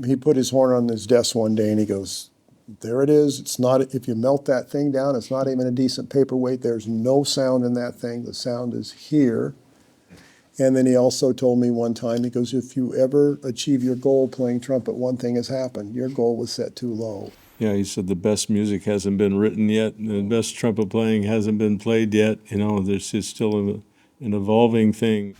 he put his horn on his desk one day and he goes, there it is. It's not, if you melt that thing down, it's not even a decent paperweight. There's no sound in that thing. The sound is here. And then he also told me one time, he goes, if you ever achieve your goal playing trumpet, one thing has happened. Your goal was set too low. Yeah, he said the best music hasn't been written yet, and the best trumpet playing hasn't been played yet. You know, this is still an evolving thing.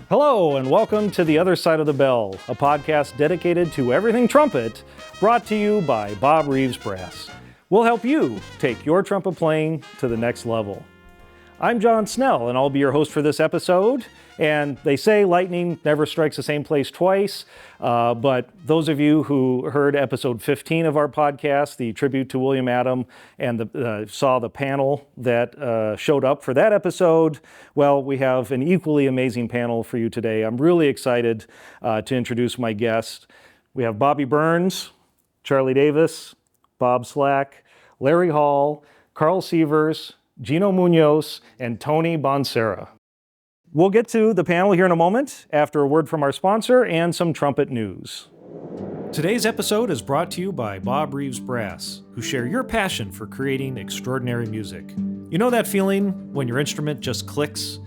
Hello, and welcome to The Other Side of the Bell, a podcast dedicated to everything trumpet, brought to you by Bob Reeves Brass. We'll help you take your trumpet playing to the next level. I'm John Snell, and I'll be your host for this episode. And they say lightning never strikes the same place twice, but those of you who heard episode 15 of our podcast, the tribute to William Adam, and saw the panel that showed up for that episode, well, we have an equally amazing panel for you today. I'm really excited to introduce my guests. We have Bobby Burns, Charlie Davis, Bob Slack, Larry Hall, Carl Sievers, Gino Munoz, and Tony Bonsera. We'll get to the panel here in a moment after a word from our sponsor and some trumpet news. Today's episode is brought to you by Bob Reeves Brass, who share your passion for creating extraordinary music. You know that feeling when your instrument just clicks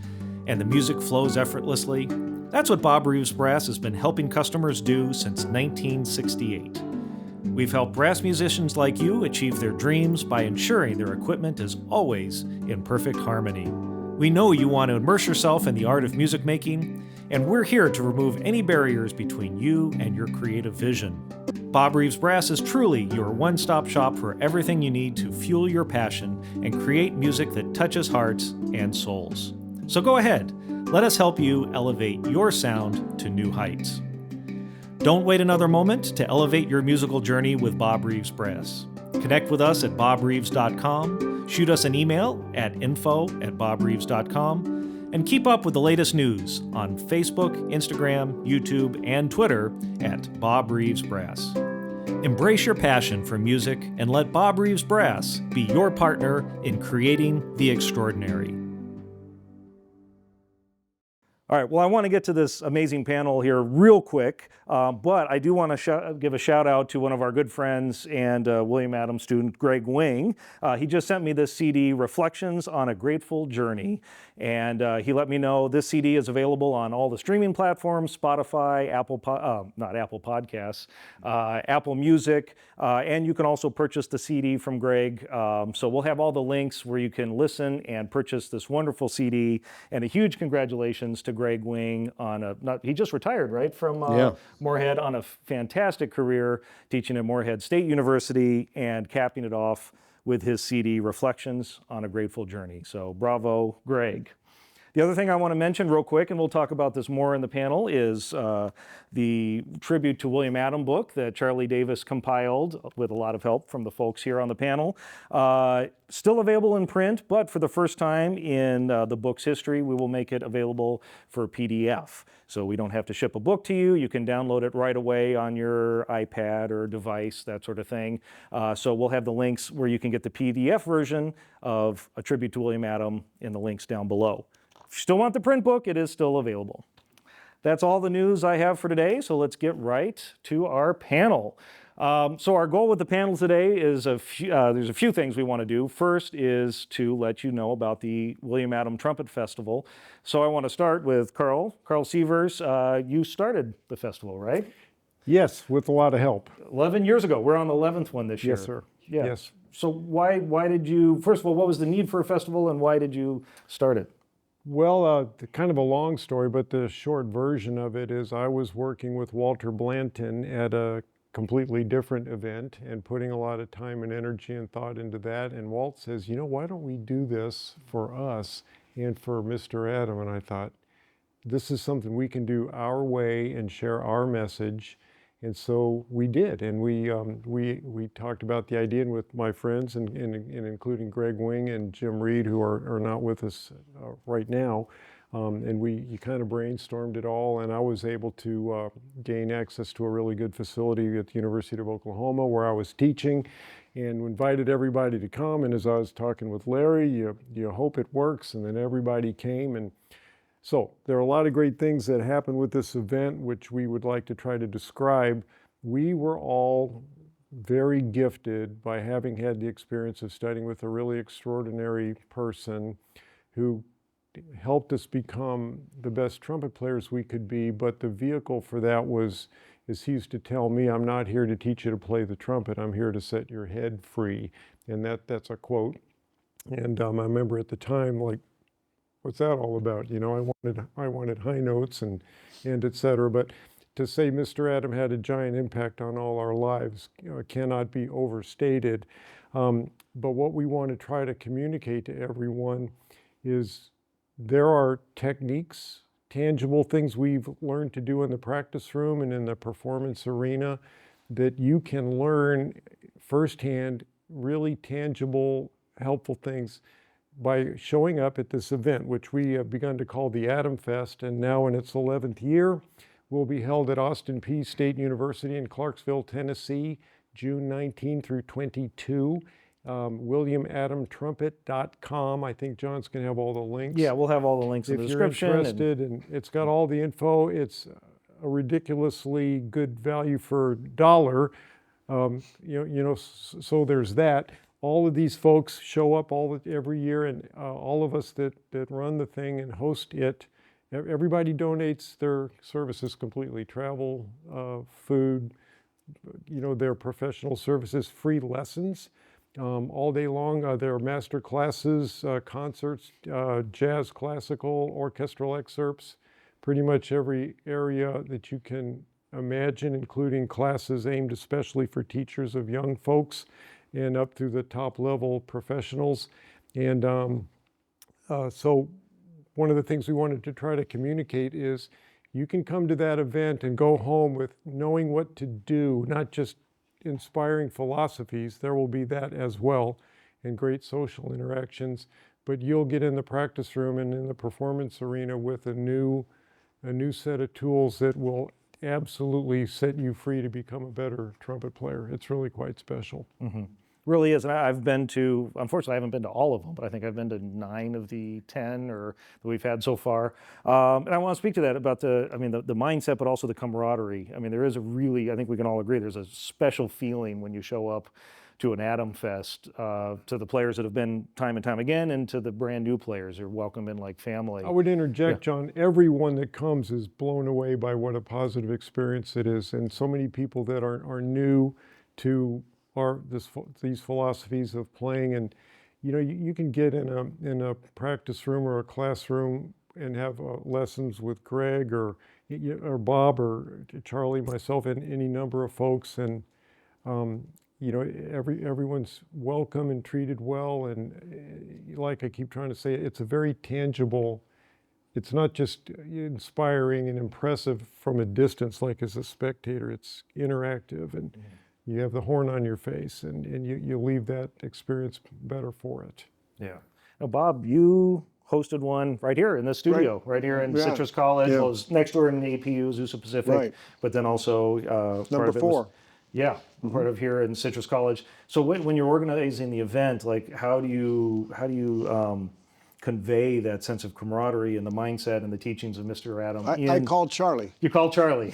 and the music flows effortlessly? That's what Bob Reeves Brass has been helping customers do since 1968. We've helped brass musicians like you achieve their dreams by ensuring their equipment is always in perfect harmony. We know you want to immerse yourself in the art of music making, and we're here to remove any barriers between you and your creative vision. Bob Reeves Brass is truly your one-stop shop for everything you need to fuel your passion and create music that touches hearts and souls. So go ahead, let us help you elevate your sound to new heights. Don't wait another moment to elevate your musical journey with Bob Reeves Brass. Connect with us at bobreeves.com, shoot us an email at info@bobreeves.com, and keep up with the latest news on Facebook, Instagram, YouTube, and Twitter at Bob Reeves Brass. Embrace your passion for music and let Bob Reeves Brass be your partner in creating the extraordinary. All right, well, I want to get to this amazing panel here real quick, but I do want to give a shout out to one of our good friends and William Adam student, Greg Wing. He just sent me this CD, Reflections on a Grateful Journey, and he let me know this CD is available on all the streaming platforms, Spotify, Apple Podcasts, Apple Music, and you can also purchase the CD from Greg. So we'll have all the links where you can listen and purchase this wonderful CD, and a huge congratulations to Greg Wing on he just retired, right, from Moorhead, on a fantastic career teaching at Moorhead State University and capping it off with his CD, Reflections on a Grateful Journey. So bravo, Greg. The other thing I want to mention real quick, and we'll talk about this more in the panel, is the tribute to William Adam book that Charlie Davis compiled with a lot of help from the folks here on the panel. Still available in print, but for the first time in the book's history, we will make it available for PDF. So we don't have to ship a book to you. You can download it right away on your iPad or device, that sort of thing. So we'll have the links where you can get the PDF version of A Tribute to William Adam in the links down below. If you still want the print book, it is still available. That's all the news I have for today, so let's get right to our panel. So our goal with the panel today is there's a few things we want to do. First is to let you know about the William Adam Trumpet Festival. So I want to start with Carl Sievers. You started the festival, right? Yes, with a lot of help. 11 years ago. We're on the 11th one this year. Yes, sir. Yeah. Yes. So why did you, first of all, what was the need for a festival and why did you start it? Well, kind of a long story, but the short version of it is I was working with Walter Blanton at a completely different event and putting a lot of time and energy and thought into that. And Walt says, why don't we do this for us and for Mr. Adam? And I thought, this is something we can do our way and share our message. And so we did, and we talked about the idea with my friends, and including Greg Wing and Jim Reed, who are not with us right now. And you kind of brainstormed it all, and I was able to gain access to a really good facility at the University of Oklahoma where I was teaching, and invited everybody to come. And as I was talking with Larry, you hope it works, and then everybody came. And So there are a lot of great things that happen with this event, which we would like to try to describe. We were all very gifted by having had the experience of studying with a really extraordinary person who helped us become the best trumpet players we could be, but the vehicle for that was, as he used to tell me, I'm not here to teach you to play the trumpet, I'm here to set your head free. And that's a quote. And I remember at the time, like, what's that all about? You know, I wanted high notes and et cetera. But to say Mr. Adam had a giant impact on all our lives cannot be overstated. But what we want to try to communicate to everyone is there are techniques, tangible things we've learned to do in the practice room and in the performance arena that you can learn firsthand, really tangible, helpful things by showing up at this event, which we have begun to call the AdamFest, and now in its 11th year, will be held at Austin Peay State University in Clarksville, Tennessee, June 19 through 22. WilliamAdamTrumpet.com. I think John's going to have all the links. Yeah, we'll have all the links in the description. If you're interested, and it's got all the info. It's a ridiculously good value for a dollar. So there's that. All of these folks show up every year, and all of us that run the thing and host it, everybody donates their services completely. Travel, food, their professional services, free lessons. All day long, there are master classes, concerts, jazz, classical, orchestral excerpts, pretty much every area that you can imagine, including classes aimed especially for teachers of young folks and up through the top level professionals. And so one of the things we wanted to try to communicate is you can come to that event and go home with knowing what to do, not just inspiring philosophies. There will be that as well, and great social interactions, but you'll get in the practice room and in the performance arena with a new set of tools that will absolutely set you free to become a better trumpet player. It's really quite special. Mm-hmm. Really is, and I've been to, unfortunately I haven't been to all of them, but I think I've been to 9 of the 10 that we've had so far. And I want to speak to that about the mindset, but also the camaraderie. I mean, there is I think we can all agree, there's a special feeling when you show up to an AdamFest, to the players that have been time and time again, and to the brand new players who are welcome in like family. I would interject, John, everyone that comes is blown away by what a positive experience it is, and so many people that are new to these philosophies of playing. And you can get in a practice room or a classroom and have lessons with Greg or Bob or Charlie, myself, and any number of folks, and everyone's welcome and treated well. And like I keep trying to say, it's a very tangible. It's not just inspiring and impressive from a distance, like as a spectator. It's interactive, and you have the horn on your face, and you leave that experience better for it. Yeah. Now, Bob, you hosted one right here in the studio, right here in Citrus College. Well, it was next door in the APU, Azusa Pacific, but then also number 4. Part of here in Citrus College. So when you're organizing the event, like how do you convey that sense of camaraderie and the mindset and the teachings of Mr. Adam? I called Charlie. You called Charlie.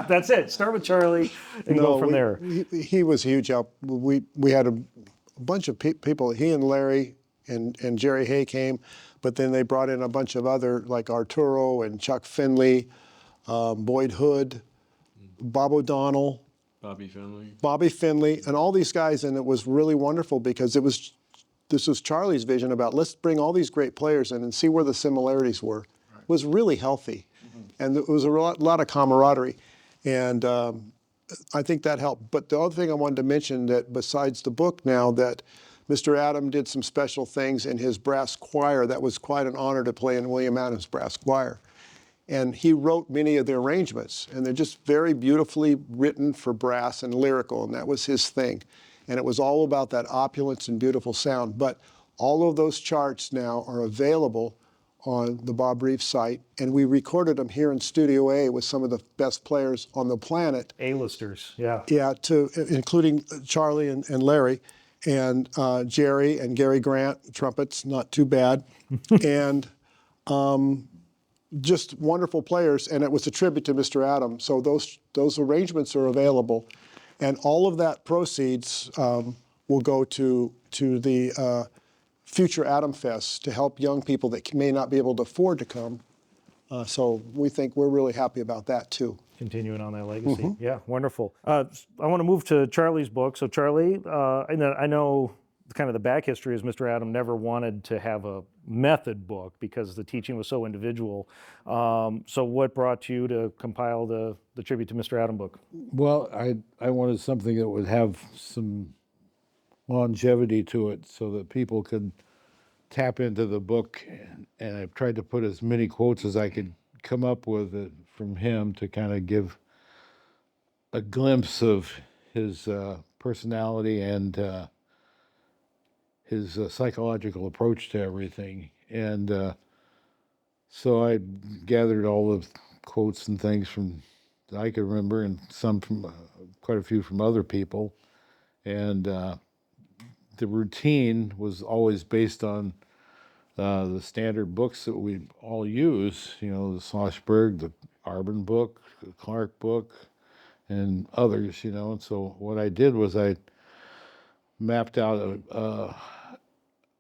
That's it. Start with Charlie and go from there. He was a huge help. We had a bunch of people. He and Larry and Jerry Hay came, but then they brought in a bunch of other, like Arturo and Chuck Finley, Boyd Hood, Bob O'Donnell, Bobby Finley, and all these guys. And it was really wonderful because this was Charlie's vision about let's bring all these great players in and see where the similarities were. It was really healthy. And it was a lot of camaraderie. And I think that helped. But the other thing I wanted to mention, that besides the book now, that Mr. Adam did some special things in his brass choir. That was quite an honor to play in William Adam's brass choir. And he wrote many of the arrangements, and they're just very beautifully written for brass and lyrical, and that was his thing. And it was all about that opulence and beautiful sound. But all of those charts now are available on the Bob Reeves site, and we recorded them here in Studio A with some of the best players on the planet. A-listers, yeah. Yeah, including Charlie and Larry, and Jerry and Gary Grant, trumpets, not too bad. And just wonderful players, and it was a tribute to Mr. Adam. So those arrangements are available, and all of that proceeds will go to the future AdamFest to help young people that may not be able to afford to come. So we're really happy about that too. Continuing on that legacy. Yeah, wonderful. I want to move to Charlie's book. So Charlie, I know kind of the back history is Mr. Adam never wanted to have a method book because the teaching was so individual. So what brought you to compile the Tribute to Mr. Adam book? Well, I wanted something that would have some longevity to it so that people could tap into the book, and I've tried to put as many quotes as I could come up with from him to kind of give a glimpse of his personality and his psychological approach to everything. And so I gathered all the quotes and things from that I could remember, and some from quite a few from other people. And the routine was always based on the standard books that we all use, the Schlossberg, the Arbin book, the Clark book, and others, And so what I did was I mapped out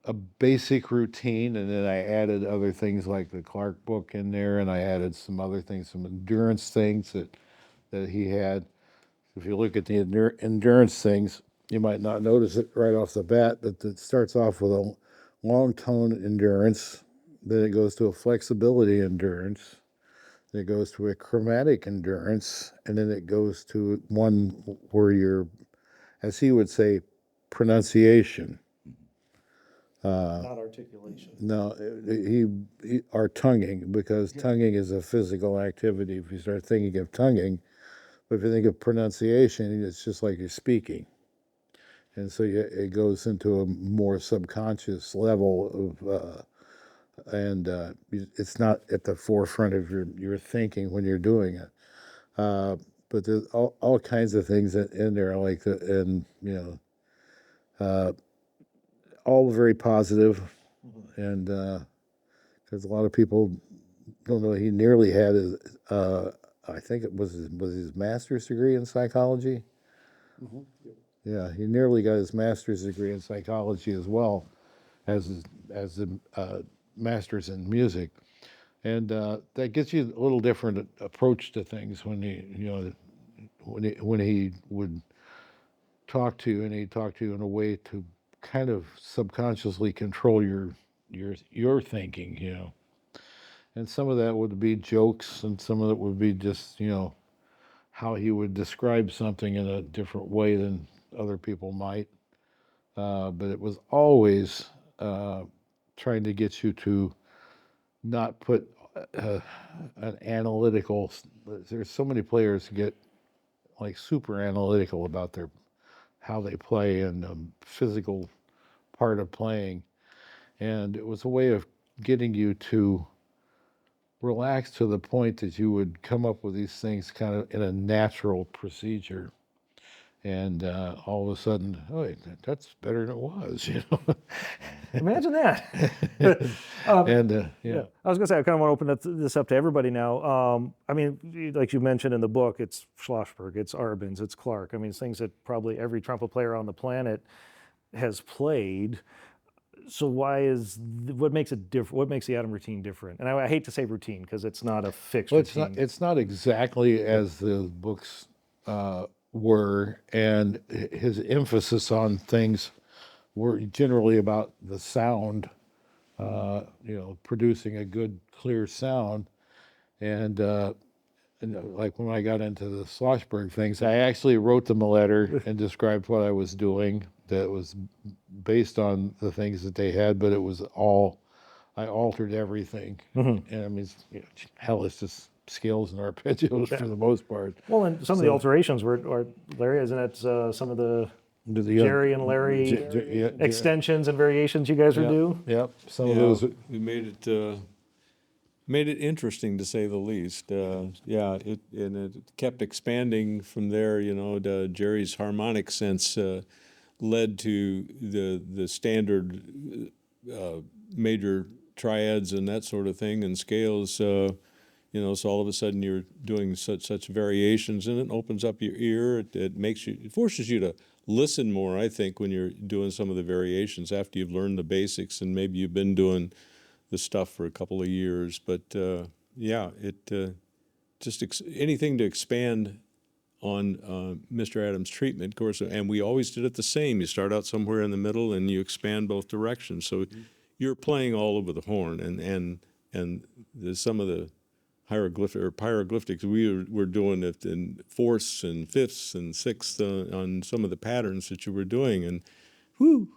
a basic routine, and then I added other things like the Clark book in there, and I added some other things, some endurance things that he had. If you look at the endurance things, you might not notice it right off the bat, but it starts off with a long tone endurance, then it goes to a flexibility endurance, then it goes to a chromatic endurance, and then it goes to one where you're, as he would say, pronunciation. Not articulation. No, our tonguing, because tonguing is a physical activity. If you start thinking of tonguing, but if you think of pronunciation, it's just like you're speaking. And so it goes into a more subconscious level of, and it's not at the forefront of your thinking when you're doing it. But there's all kinds of things in there, like all very positive, and because a lot of people don't know he nearly had his, I think it was his master's degree in psychology. Mm-hmm. Yeah, he nearly got his master's degree in psychology as well as the master's in music, and that gets you a little different approach to things when when he would talk to you, and he'd talk to you in a way to kind of subconsciously control your thinking, and some of that would be jokes, and some of it would be just how he would describe something in a different way than other people might. But it was always trying to get you to not put an analytical. There's so many players who get like super analytical about how they play and the physical part of playing, and it was a way of getting you to relax to the point that you would come up with these things kind of in a natural procedure. And all of a sudden, oh, that's better than it was, Imagine that. And yeah. I was going to say, I kind of want to open this up to everybody now. I mean, like you mentioned in the book, it's Schlossberg, it's Arbins, it's Clark. I mean, it's things that probably every trumpet player on the planet has played. So what makes it different? What makes the Adam routine different? And I hate to say routine because it's not a fixed routine. It's not exactly as the books were, and his emphasis on things were generally about the sound, producing a good, clear sound. And like when I got into the Schlossberg things, I actually wrote them a letter and described what I was doing that was based on the things that they had, but it was I altered everything. Mm-hmm. And I mean, hell, it's just scales and arpeggios for the most part. Well, and some of the alterations were, Larry, isn't it some of the Jerry and Larry extensions and variations you guys would do? Yep, some of those. We made it interesting, to say the least. It kept expanding from there. Jerry's harmonic sense led to the standard major triads and that sort of thing and scales. So all of a sudden you're doing such variations, and it opens up your ear. It forces you to listen more, I think, when you're doing some of the variations after you've learned the basics and maybe you've been doing the stuff for a couple of years. But anything to expand on Mr. Adams' treatment, of course, and we always did it the same. You start out somewhere in the middle and you expand both directions. So you're playing all over the horn, and there's some of the pyroglyphics we were doing it in fourths and fifths and sixths on some of the patterns that you were doing, and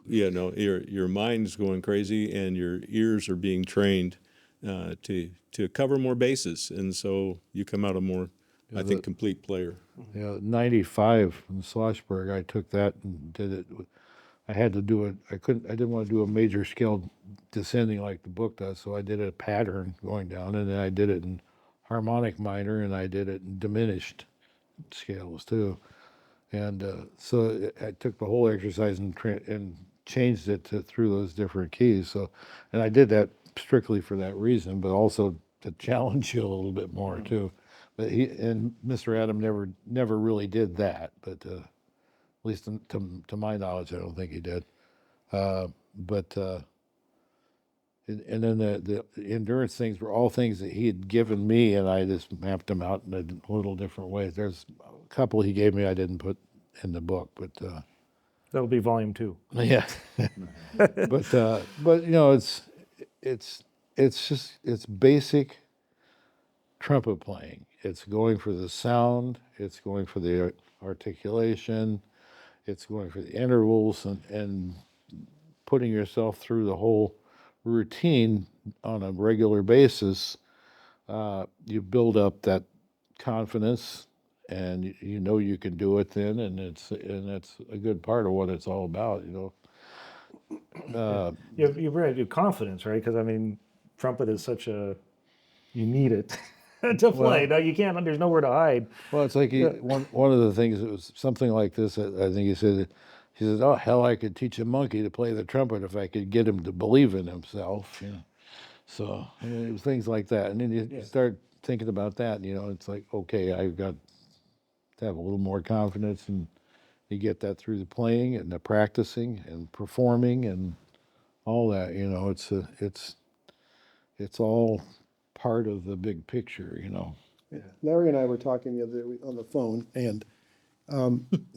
your mind's going crazy and your ears are being trained to cover more bases, and so you come out a more, I think, complete player. Yeah, 95 in Schlossberg, I took that and did it. I had to do it. I didn't want to do a major scale descending like the book does, so I did a pattern going down, and then I did it in harmonic minor, and I did it in diminished scales too. And so I took the whole exercise and changed it through those different keys. So, and I did that strictly for that reason, but also to challenge you a little bit more too. But Mr. Adam never really did that. But at least to my knowledge, I don't think he did. And then the endurance things were all things that he had given me, and I just mapped them out in a little different ways. There's a couple he gave me I didn't put in the book, but That'll be volume 2. yeah. but it's basic trumpet playing. It's going for the sound. It's going for the articulation. It's going for the intervals and putting yourself through the whole routine on a regular basis. You build up that confidence, and you know you can do it then, and that's a good part of what it's all about. You really do confidence, right? Because I mean, trumpet is you need it to play. No, you can't. There's nowhere to hide. Well, it's like one of the things. It was something like this. I think he said. He says, "Oh hell, I could teach a monkey to play the trumpet if I could get him to believe in himself." So it was things like that, and then you start thinking about that. It's like, okay, I've got to have a little more confidence, and you get that through the playing and the practicing and performing and all that. It's all part of the big picture. Yeah. Larry and I were talking the other day on the phone, and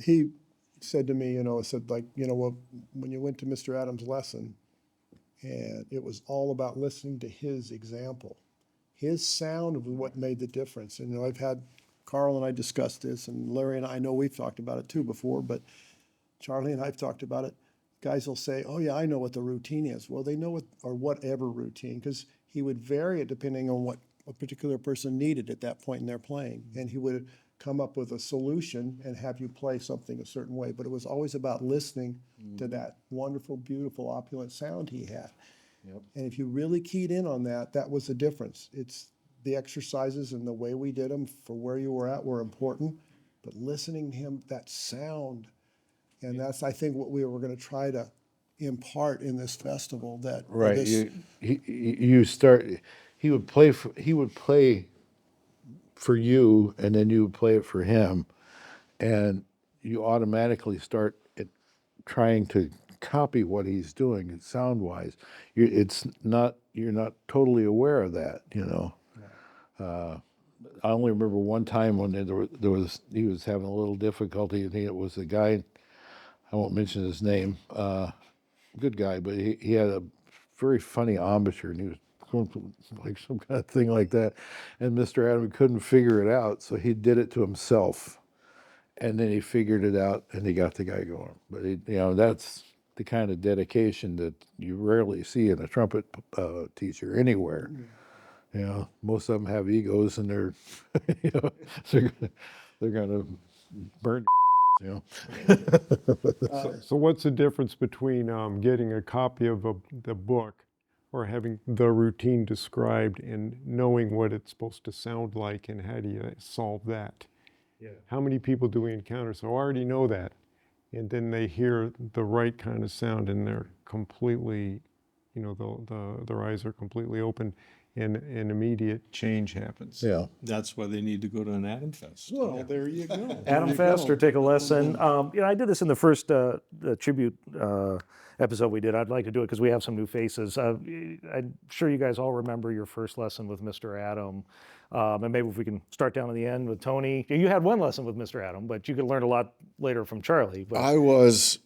he said to me, well, when you went to Mr. Adams' lesson, and it was all about listening to his example. His sound was what made the difference. And I've had Carl and I discussed this, and Larry and I know we've talked about it too before, but Charlie and I have talked about it. Guys will say, oh yeah, I know what the routine is. Well, they know or whatever routine, because he would vary it depending on what a particular person needed at that point in their playing. And he would come up with a solution and have you play something a certain way. But it was always about listening to that wonderful, beautiful, opulent sound he had. Yep. And if you really keyed in on that, that was the difference. It's the exercises and the way we did them for where you were at were important, but listening to him, that sound, and that's, I think, what we were going to try to impart in this festival. That right, he would play for you, and then you would play it for him, and you automatically start trying to copy what he's doing sound wise. You're not totally aware of that. I only remember one time when he was having a little difficulty, and it was a guy, I won't mention his name, good guy, but he had a very funny embouchure, and he was going like some kind of thing like that, and Mr. Adam couldn't figure it out, so he did it to himself, and then he figured it out, and he got the guy going. But that's the kind of dedication that you rarely see in a trumpet teacher anywhere. Most of them have egos, and they're they're gonna burn. So what's the difference between getting a copy of the book or having the routine described and knowing what it's supposed to sound like, and how do you solve that? Yeah. How many people do we encounter? So I already know that, and then they hear the right kind of sound and they're completely, their eyes are completely open, and an immediate change happens. Yeah. That's why they need to go to an AdamFest. Well, there you go. AdamFest or take a lesson. I did this in the first the tribute episode we did. I'd like to do it because we have some new faces. I'm sure you guys all remember your first lesson with Mr. Adam. And maybe if we can start down at the end with Tony. You had one lesson with Mr. Adam, but you could learn a lot later from Charlie. But I was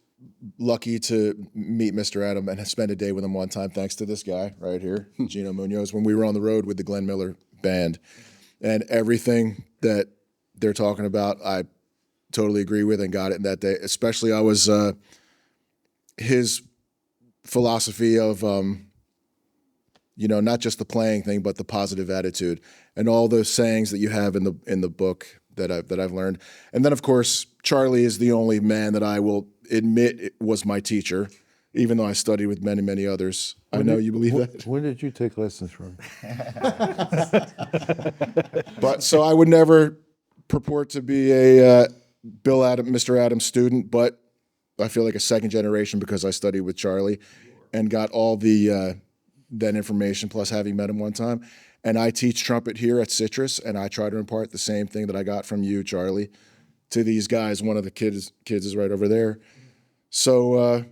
lucky to meet Mr. Adam and spend a day with him one time, thanks to this guy right here, Gino Munoz, when we were on the road with the Glenn Miller Band. And everything that they're talking about, I totally agree with and got it in that day. Especially I was his philosophy of not just the playing thing, but the positive attitude and all those sayings that you have in the book that I've learned. And then of course, Charlie is the only man that I will admit it was my teacher, even though I studied with many, many others. I know you believe that. When did you take lessons from? But so I would never purport to be a Mr. Adams student, but I feel like a second generation because I studied with Charlie and got all the that information, plus having met him one time. And I teach trumpet here at Citrus, and I try to impart the same thing that I got from you, Charlie, to these guys. One of the kids is right over there. So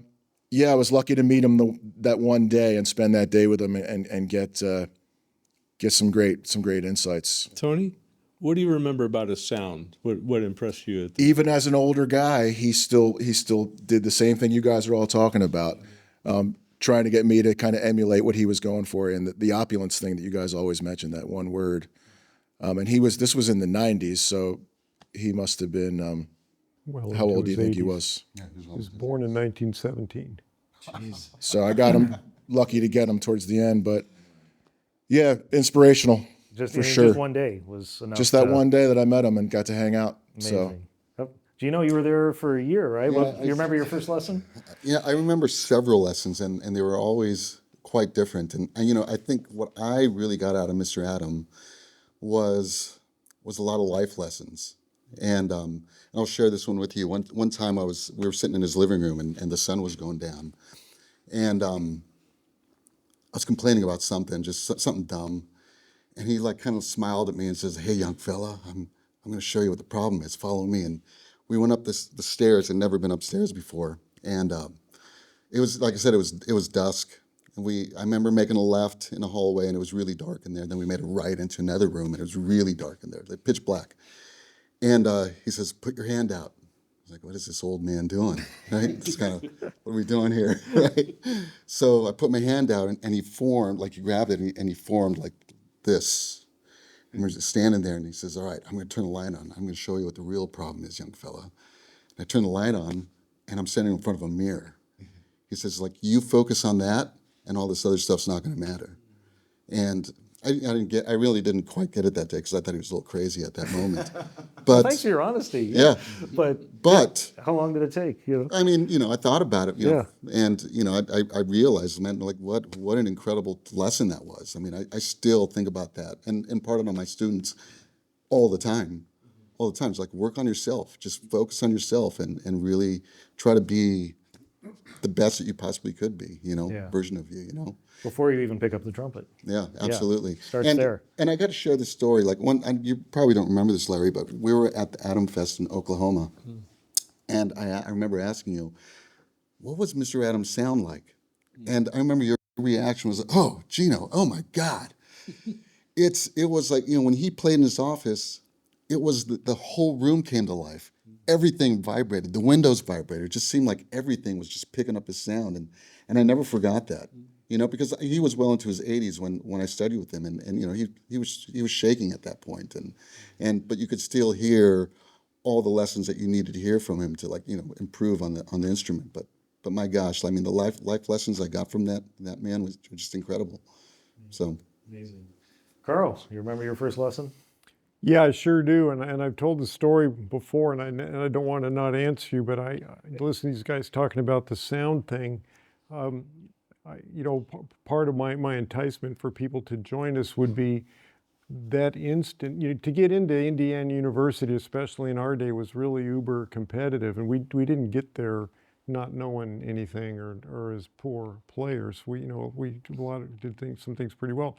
I was lucky to meet him that one day and spend that day with him and get some great insights. Tony, what do you remember about his sound? What impressed you? Even as an older guy, he still did the same thing you guys are all talking about, trying to get me to kind of emulate what he was going for, and the opulence thing that you guys always mention, that one word. And this was in the 90s, so he must have been, Well, how into old do you his think he 80s. was? He was born in 1917. So I got him, lucky to get him towards the end, but yeah, inspirational for sure. Just one day was enough. Just that one day that I met him and got to hang out. So Amazing. Gino, you were there for a year, right? You remember your first lesson? Yeah, I remember several lessons, and they were always quite different. And I think what I really got out of Mr. Adam was a lot of life lessons. And I'll share this one with you. One time we were sitting in his living room, and the sun was going down, and I was complaining about something, just something dumb, and he kind of smiled at me and says, "Hey, young fella, I'm going to show you what the problem is. Follow me." And we went up the stairs. I'd never been upstairs before, and it was, like I said, it was dusk. And I remember making a left in a hallway, and it was really dark in there. Then we made a right into another room, and it was really dark in there, like pitch black. And he says, "Put your hand out." I was like, "What is this old man doing?" Right? It's kind of, what are we doing here? Right? So I put my hand out, and he formed, he grabbed it, and he formed like this. And we're just standing there, and he says, "All right, I'm going to turn the light on. I'm going to show you what the real problem is, young fella." And I turn the light on, and I'm standing in front of a mirror. He says, "You focus on that, and all this other stuff's not going to matter." And I really didn't quite get it that day because I thought he was a little crazy at that moment. But Thanks for your honesty. yeah. But how long did it take? I mean, I thought about it, Yeah. and I realized, man, what an incredible lesson that was. I mean, I still think about that and impart it on my students all the time. It's like, work on yourself, just focus on yourself, and really try to be the best that you possibly could be, version of you, Before you even pick up the trumpet. Yeah, absolutely. Starts there. And I got to share this story. You probably don't remember this, Larry, but we were at the AdamFest in Oklahoma, and I remember asking you, what was Mr. Adams sound like? And I remember your reaction was, "Oh, Gino, oh my God." It was like, when he played in his office, it was the whole room came to life. Everything vibrated. The windows vibrated. It just seemed like everything was just picking up his sound. And I never forgot that, because he was well into his 80s when I studied with him. And he was shaking at that point. But you could still hear all the lessons that you needed to hear from him to improve on the instrument. But my gosh, I mean, the life lessons I got from that man were just incredible. So. Amazing. Carl, you remember your first lesson? Yeah, I sure do, and I've told the story before, and I don't want to not answer you, but I listen to these guys talking about the sound thing. Part of my enticement for people to join us would be that instant. To get into Indiana University, especially in our day, was really uber competitive, and we didn't get there not knowing anything or as poor players. We did some things pretty well.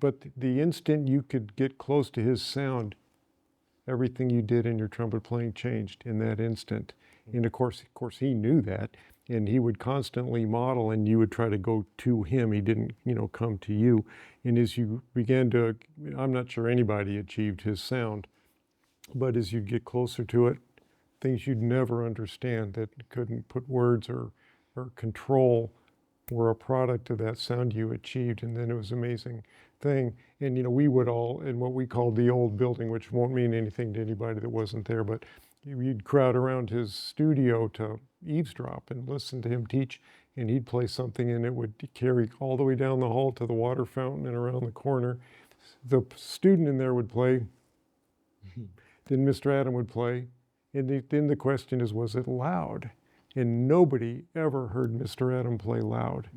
But the instant you could get close to his sound, everything you did in your trumpet playing changed in that instant. And of course he knew that, and he would constantly model, and you would try to go to him. He didn't, come to you. And as you began to, I'm not sure anybody achieved his sound, but as you get closer to it, things you'd never understand that couldn't put words or control were a product of that sound you achieved. And then it was an amazing thing. And we would all, in what we called the old building, which won't mean anything to anybody that wasn't there, but you'd crowd around his studio to eavesdrop and listen to him teach, and he'd play something and it would carry all the way down the hall to the water fountain and around the corner. The student in there would play, then Mr. Adam would play, and then the question is, was it loud? And nobody ever heard Mr. Adam play loud.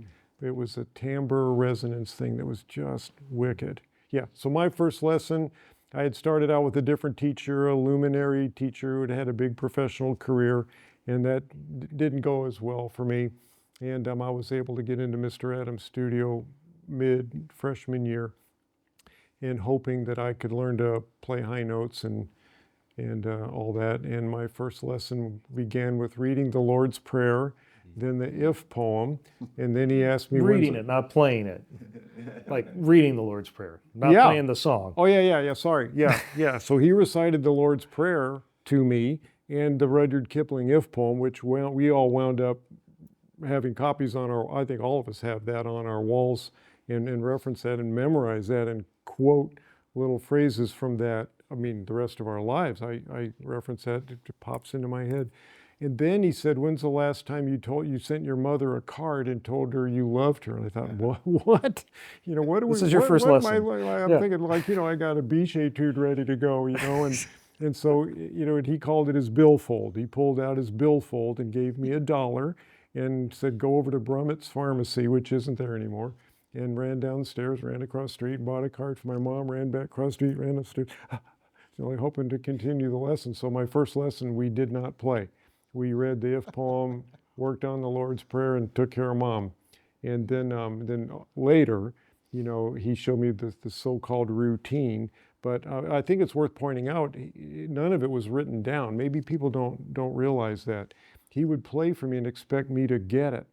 It was a timbre resonance thing that was just wicked. Yeah, so my first lesson, I had started out with a different teacher, a luminary teacher who had had a big professional career, and that didn't go as well for me. And I was able to get into Mr. Adam's studio mid-freshman year, and hoping that I could learn to play high notes and all that. And my first lesson began with reading the Lord's Prayer, then the If poem, and then he asked me... Reading it, not playing it. Like reading the Lord's Prayer, not playing the song. Oh, yeah, sorry. Yeah. So he recited the Lord's Prayer to me and the Rudyard Kipling If poem, which we all wound up having copies on our... I think all of us have that on our walls, and reference that and memorize that and quote little phrases from that. I mean, the rest of our lives, I reference that, it pops into my head. And then he said, when's the last time you sent your mother a card and told her you loved her? And I thought, what? This is your first lesson. I'm thinking I got a Biche etude ready to go, and so, he called it his billfold. He pulled out his billfold and gave me $1 and said, go over to Brummett's Pharmacy, which isn't there anymore, and ran downstairs, ran across the street, bought a card for my mom, ran back across the street, ran upstairs, hoping to continue the lesson. So my first lesson, we did not play. We read the If poem, worked on the Lord's Prayer, and took care of Mom. And then later, he showed me the so-called routine. But I think it's worth pointing out, none of it was written down. Maybe people don't realize that. He would play for me and expect me to get it.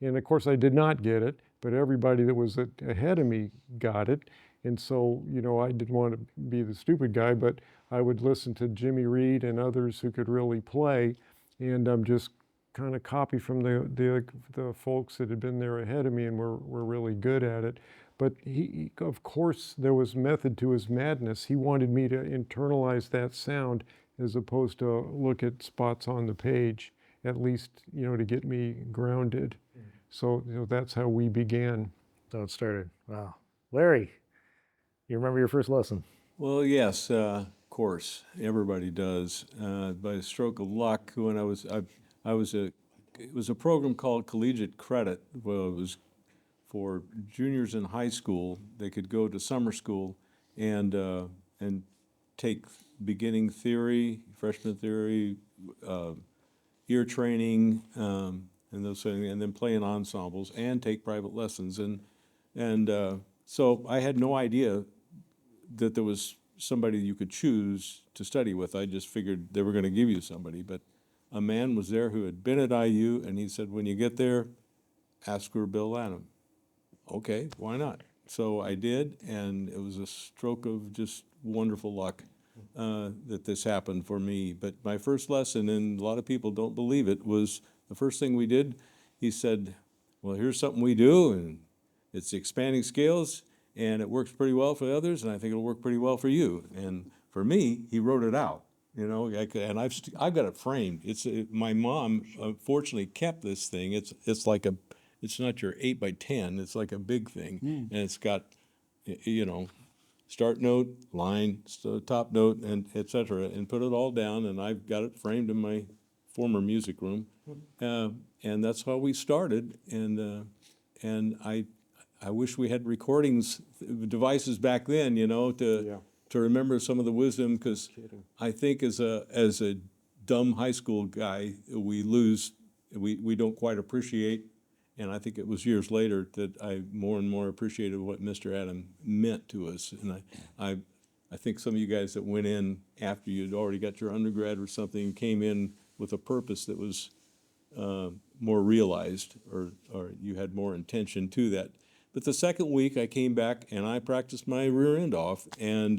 And of course, I did not get it, but everybody that was ahead of me got it. And so, I didn't want to be the stupid guy, but I would listen to Jimmy Reed and others who could really play, and just kind of copy from the folks that had been there ahead of me and were really good at it. But he, of course, there was method to his madness. He wanted me to internalize that sound as opposed to look at spots on the page, at least, to get me grounded. So, that's how we began. So it started. Wow. Larry, you remember your first lesson? Well, yes, of course, everybody does. By a stroke of luck, when it was a program called Collegiate Credit. Well, it was for juniors in high school. They could go to summer school and take beginning theory, freshman theory, ear training, and those things, and then play in ensembles and take private lessons. And so I had no idea that there was somebody you could choose to study with. I just figured they were going to give you somebody. But a man was there who had been at IU, and he said, when you get there, ask for Bill Adam. Okay, why not? So I did, and it was a stroke of just wonderful luck that this happened for me. But my first lesson, and a lot of people don't believe it, was the first thing we did. He said, well, here's something we do, and it's the expanding scales, and it works pretty well for others, and I think it'll work pretty well for you. And for me, he wrote it out, and I've got it framed. My mom fortunately kept this thing. It's not your 8x10. It's like a big thing, and it's got, start note, line, top note, and et cetera, and put it all down. And I've got it framed in my former music room, and that's how we started. And I wish we had recordings devices back then, to remember some of the wisdom, because I think as a dumb high school guy, we lose we don't quite appreciate. And I think it was years later that I more and more appreciated what Mr. Adam meant to us. And I think some of you guys that went in after you'd already got your undergrad or something came in with a purpose that was more realized, or you had more intention to that. But the second week I came back and I practiced my rear end off, and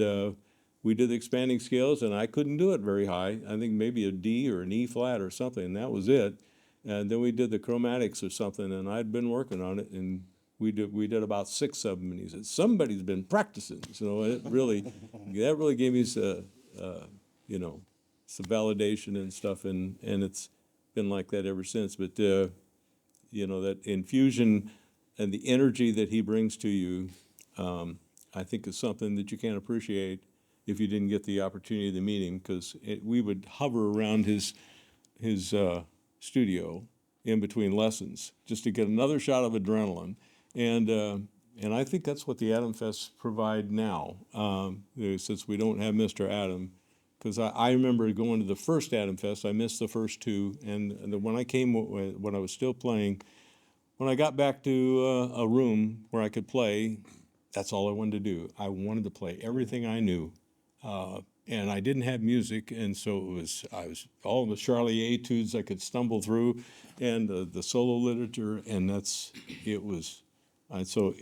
we did the expanding scales, and I couldn't do it very high. I think maybe a D or an E flat or something, and that was it. And then we did the chromatics or something, and I'd been working on it, and we did about 6 of them, and he said, somebody's been practicing. So it really, that really gave me some validation and stuff, and it's been like that ever since. But, that infusion and the energy that he brings to you, I think is something that you can't appreciate if you didn't get the opportunity to meet him, because we would hover around his studio in between lessons just to get another shot of adrenaline. And I think that's what the AdamFests provide now, since we don't have Mr. Adam. Because I remember going to the first AdamFest. I missed the first 2, and when I was still playing, when I got back to a room where I could play, that's all I wanted to do. I wanted to play everything I knew. And I didn't have music, and so I was all the Charlie etudes I could stumble through, and the solo literature, and so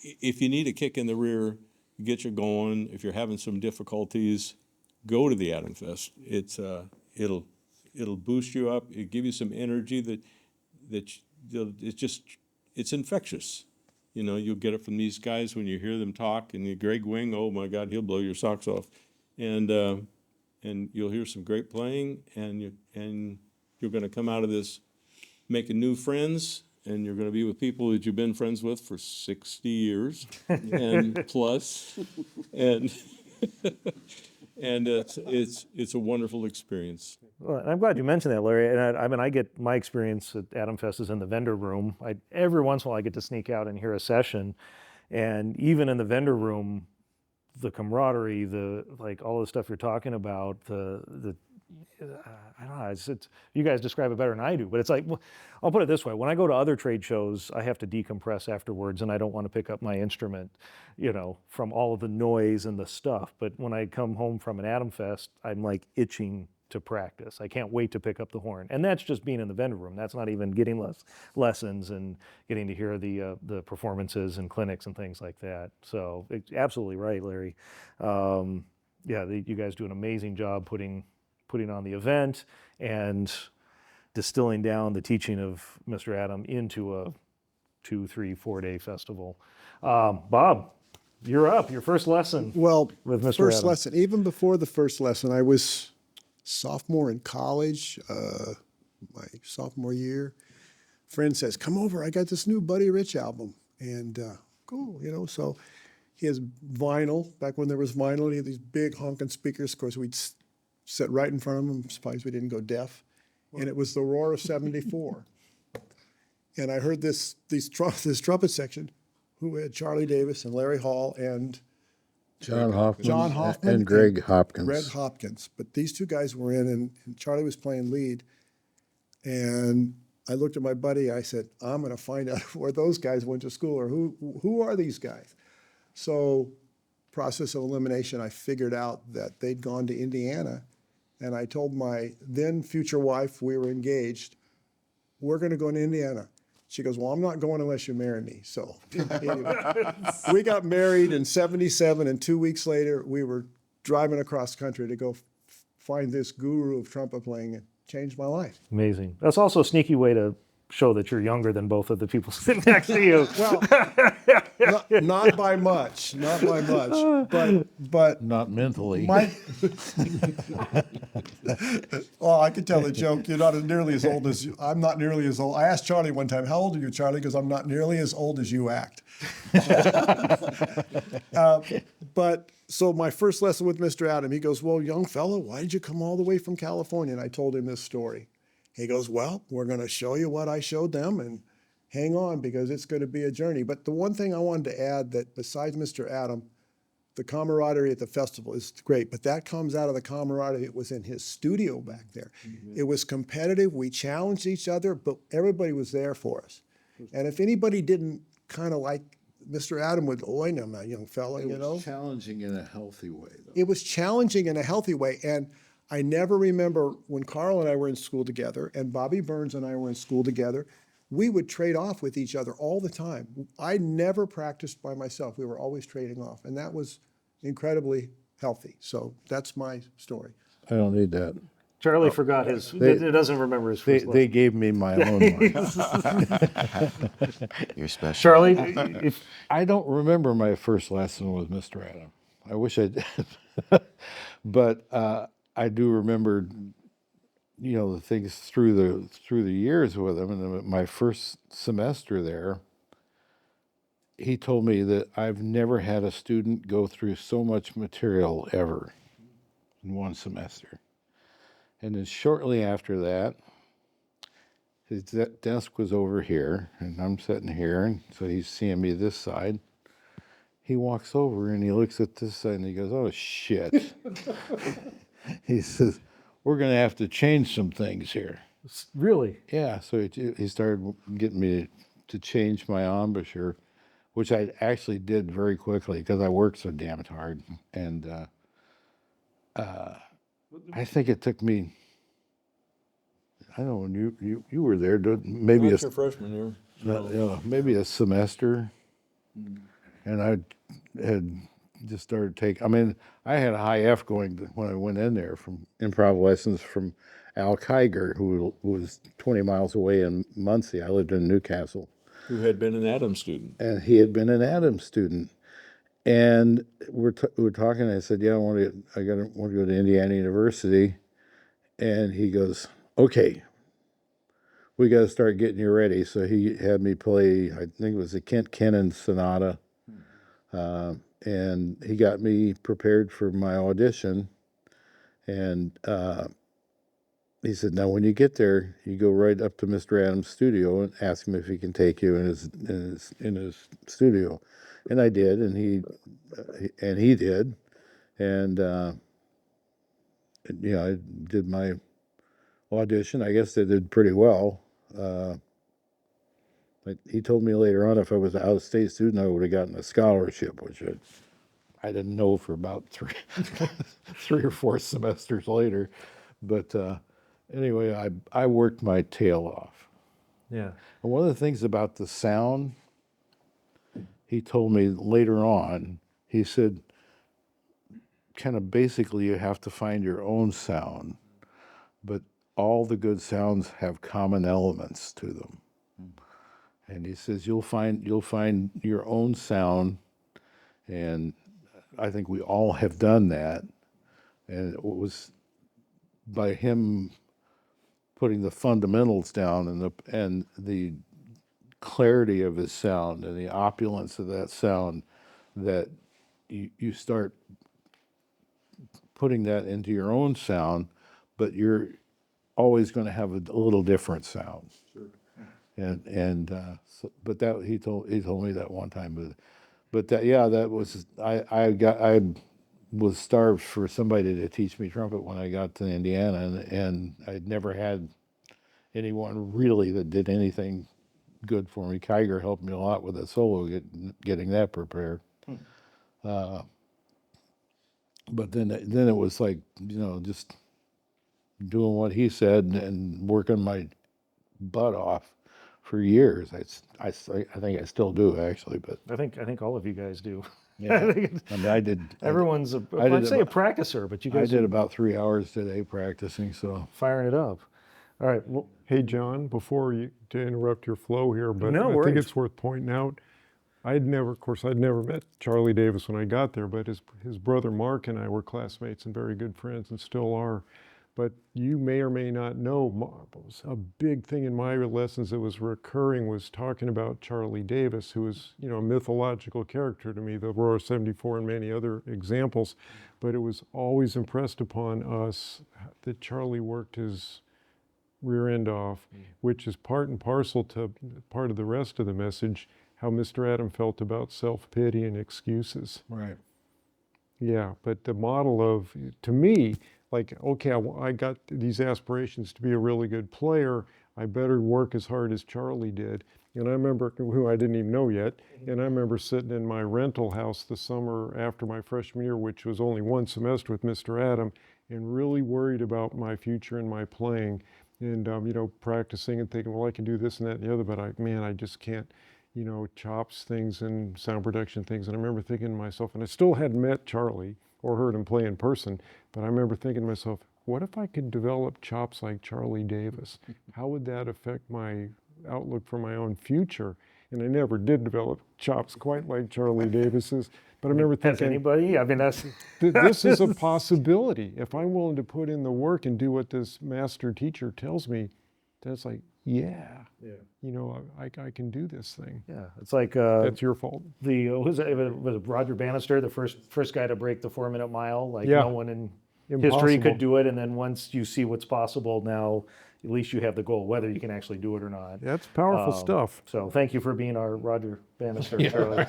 if you need a kick in the rear, get you going. If you're having some difficulties, go to the AdamFest. It'll boost you up. It'll give you some energy it's infectious. You'll get it from these guys when you hear them talk, and Greg Wing, oh my God, he'll blow your socks off. And you'll hear some great playing, and you're going to come out of this making new friends, and you're going to be with people that you've been friends with for 60 years and plus, and it's a wonderful experience. Well, I'm glad you mentioned that, Larry. And I get my experience at AdamFest is in the vendor room. Every once in a while I get to sneak out and hear a session, and even in the vendor room, the camaraderie, all the stuff you're talking about, I don't know, it's you guys describe it better than I do, but it's like, I'll put it this way. When I go to other trade shows, I have to decompress afterwards, and I don't want to pick up my instrument, from all of the noise and the stuff. But when I come home from an AdamFest, I'm like itching to practice. I can't wait to pick up the horn. And that's just being in the vendor room. That's not even getting lessons and getting to hear the performances and clinics and things like that. So absolutely right, Larry. You guys do an amazing job putting on the event and distilling down the teaching of Mr. Adam into a 2, 3, 4-day festival. Bob, you're up. Your first lesson. Well, with Mr. first Adam. lesson, even before the first lesson, I was sophomore in college, my sophomore year. Friend says, come over, I got this new Buddy Rich album. And cool, so he has vinyl. Back when there was vinyl, he had these big honking speakers. Of course, we'd sit right in front of him. I'm surprised we didn't go deaf. And it was the roar of 74. And I heard this trumpet section, who had Charlie Davis and Larry Hall and John Hoffman and Greg Hopkins. Greg Hopkins. But these 2 guys were in, and Charlie was playing lead. And I looked at my buddy. I said, I'm going to find out where those guys went to school, or who are these guys? So, process of elimination, I figured out that they'd gone to Indiana. And I told my then future wife, we were engaged, we're going to go to Indiana. She goes, well, I'm not going unless you marry me. So anyway, we got married in 77, and 2 weeks later, we were driving across country to go find this guru of trumpet playing. It changed my life. Amazing. That's also a sneaky way to show that you're younger than both of the people sitting next to you. Well, not by much, but Not mentally. Oh, I could tell the joke. You're not nearly as old as you. I'm not nearly as old. I asked Charlie one time, how old are you, Charlie? Because I'm not nearly as old as you act. But so my first lesson with Mr. Adam, he goes, well, young fellow, why did you come all the way from California? And I told him this story. He goes, well, we're going to show you what I showed them, and hang on, because it's going to be a journey. But the one thing I wanted to add, that besides Mr. Adam, the camaraderie at the festival is great, but that comes out of the camaraderie that was in his studio back there. It was competitive. We challenged each other, but everybody was there for us. And if anybody didn't kind of like Mr. Adam would, oh, I know my young fella, you know. Challenging in a healthy way, though. It was challenging in a healthy way. And I never remember when Carl and I were in school together and Bobby Burns and I were in school together, we would trade off with each other all the time. I never practiced by myself. We were always trading off. And that was incredibly healthy. So that's my story. I don't need that. Charlie forgot his, it doesn't remember his first They gave me my own one. You're special. Charlie, if I don't remember my first lesson with Mr. Adam. I wish I did. But I do remember, you know, the things through the years with him. And my first semester there, he told me that I've never had a student go through so much material ever in one semester. And then shortly after that, his desk was over here, and I'm sitting here, and so he's seeing me this side. He walks over and he looks at this side and he goes, "Oh, shit." He says, "We're going to have to change some things here." really, Yeah, so he started getting me to change my embouchure, which I actually did very quickly because I worked so damn hard. And I think it took me, I don't know, when you were there, maybe Not your freshman year. maybe a semester. And I had just started taking, I mean, I had a high F going when I went in there from improv lessons from Al Kiger, who was 20 miles away in Muncie. I lived in Newcastle. Who had been an Adams student. And he had been an Adams student. And we're talking, I said, yeah, I want to go to Indiana University. And he goes, okay, we got to start getting you ready. So he had me play, I think it was the Kent Kennan Sonata. And he got me prepared for my audition. And he said, now when you get there, you go right up to Mr. Adams' studio and ask him if he can take you in his studio. And I did, and he did. And you know, I did my audition. I guess I did pretty well. But he told me later on if I was an out-of-state student, I would have gotten a scholarship, which I didn't know for about three or four semesters later. But anyway, I worked my tail off. yeah. And one of the things about the sound, he told me later on, he said, kind of basically you have to find your own sound, but all the good sounds have common elements to them. And he says you'll find your own sound, and I think we all have done that. And it was by him putting the fundamentals down and the clarity of his sound and the opulence of that sound that you start putting that into your own sound, but you're always going to have a little different sound. Sure. But that he told me that one time, but that, yeah, that was I was starved for somebody to teach me trumpet when I got to Indiana, and I'd never had anyone really that did anything good for me. Kiger helped me a lot with the solo, getting that prepared. But then it was like, you know, just doing what he said and working my butt off for years. I think I still do, actually. But I think all of you guys do. yeah, I mean, I did. Everyone's I'd say a practicer, but you I guys did are about 3 hours today practicing. So firing it up. All right. Well, Hey, John, to interrupt your flow here, but No I worries. think it's worth pointing out, I'd never met Charlie Davis when I got there, but his brother Mark and I were classmates and very good friends and still are. But you may or may not know, a big thing in my lessons that was recurring was talking about Charlie Davis, who was, you know, a mythological character to me, the Aurora 74 and many other examples. But it was always impressed upon us that Charlie worked his rear end off, which is part and parcel to part of the rest of the message, how Mr. Adam felt about self-pity and excuses. right. Yeah, but the model of, to me, like, okay, I got these aspirations to be a really good player. I better work as hard as Charlie did. And I remember, who I didn't even know yet, and I remember sitting in my rental house the summer after my freshman year, which was only one semester with Mr. Adam, and really worried about my future and my playing. And, practicing and thinking, well, I can do this and that and the other, but I just can't, chops things and sound production things. And I remember thinking to myself, and I still hadn't met Charlie or heard him play in person, but I remember thinking to myself, what if I could develop chops like Charlie Davis? How would that affect my outlook for my own future? And I never did develop chops quite like Charlie Davis's, but I remember Has thinking, anybody? I mean, that's this is a possibility. If I'm willing to put in the work and do what this master teacher tells me, then it's like, yeah. I can do this thing. yeah. It's like That's your fault. was it Roger Bannister, the first guy to break the 4-minute mile? Like Yeah. no one in history Impossible. could do it. And then once you see what's possible now, at least you have the goal, whether you can actually do it or not. That's powerful stuff. So thank you for being our Roger Bannister, Charlie.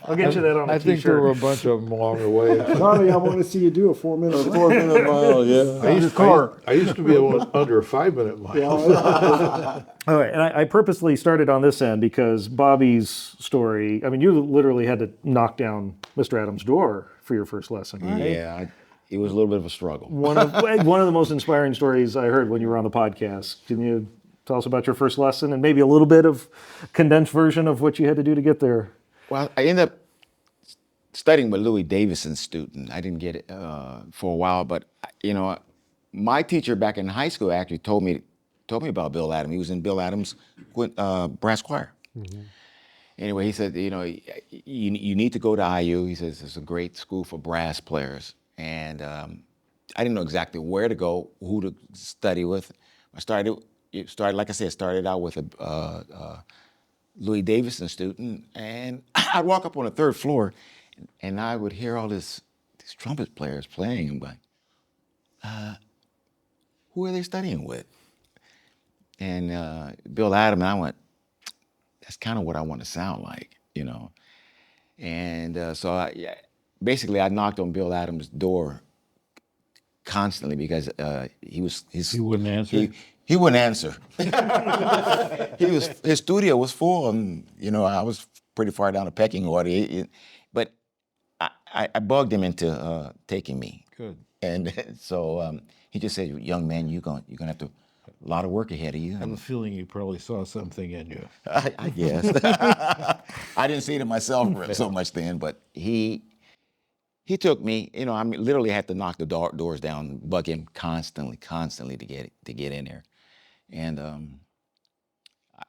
I'll get you that on a I think there t-shirt. were a bunch of them along the way. Tommy, I want to see you do a 4-minute. 4-minute mile, yeah. I used to be able to under a 5-minute mile. All right, and I purposely started on this end because Bobby's story, I mean, you literally had to knock down Mr. Adams' door for your first lesson, right? Yeah, it was a little bit of a struggle. One of the most inspiring stories I heard when you were on the podcast. Can you tell us about your first lesson and maybe a little bit of condensed version of what you had to do to get there? Well, I ended up studying with Louis Davison's student. I didn't get it for a while, but my teacher back in high school actually told me about Bill Adam. He was in Bill Adams' brass choir. Mm-hmm. Anyway, he said, you need to go to IU. He says it's a great school for brass players. And I didn't know exactly where to go, who to study with. Like I said, started out with a Louis Davison student, and I'd walk up on the third floor, and I would hear all these trumpet players playing. I'm like, who are they studying with? And Bill Adam, and I went, that's kind of what I want to sound like, And so basically, I knocked on Bill Adams' door constantly because he wouldn't answer. He wouldn't answer. His studio was full, and I was pretty far down the pecking order. But I bugged him into taking me. Good. And so he just said, "Young man, you're gonna have to a lot of work ahead of you." I have a feeling you probably saw something in you. I guess. I didn't see it in myself so much then, but he took me. I literally had to knock the doors down, bug him constantly to get in there. And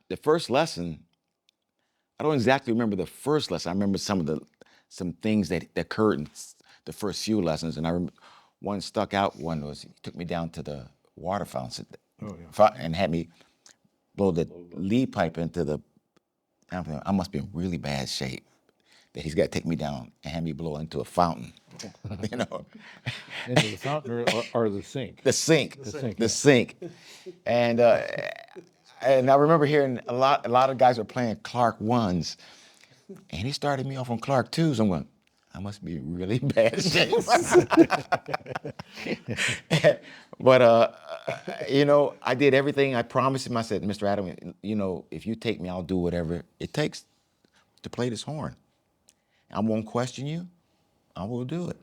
the first lesson, I don't exactly remember the first lesson. I remember some things that occurred in the first few lessons, and I remember one stuck out. One was he took me down to the water fountain and had me blow the lead pipe into the. I must be in really bad shape that he's got to take me down and have me blow into a fountain. Into the fountain or the sink? The sink. And I remember hearing a lot of guys were playing Clark 1s, and he started me off on Clark 2s. I'm going, I must be in really bad shape. But I did everything. I promised him. I said, Mr. Adam, if you take me, I'll do whatever it takes to play this horn. I won't question you. I will do it.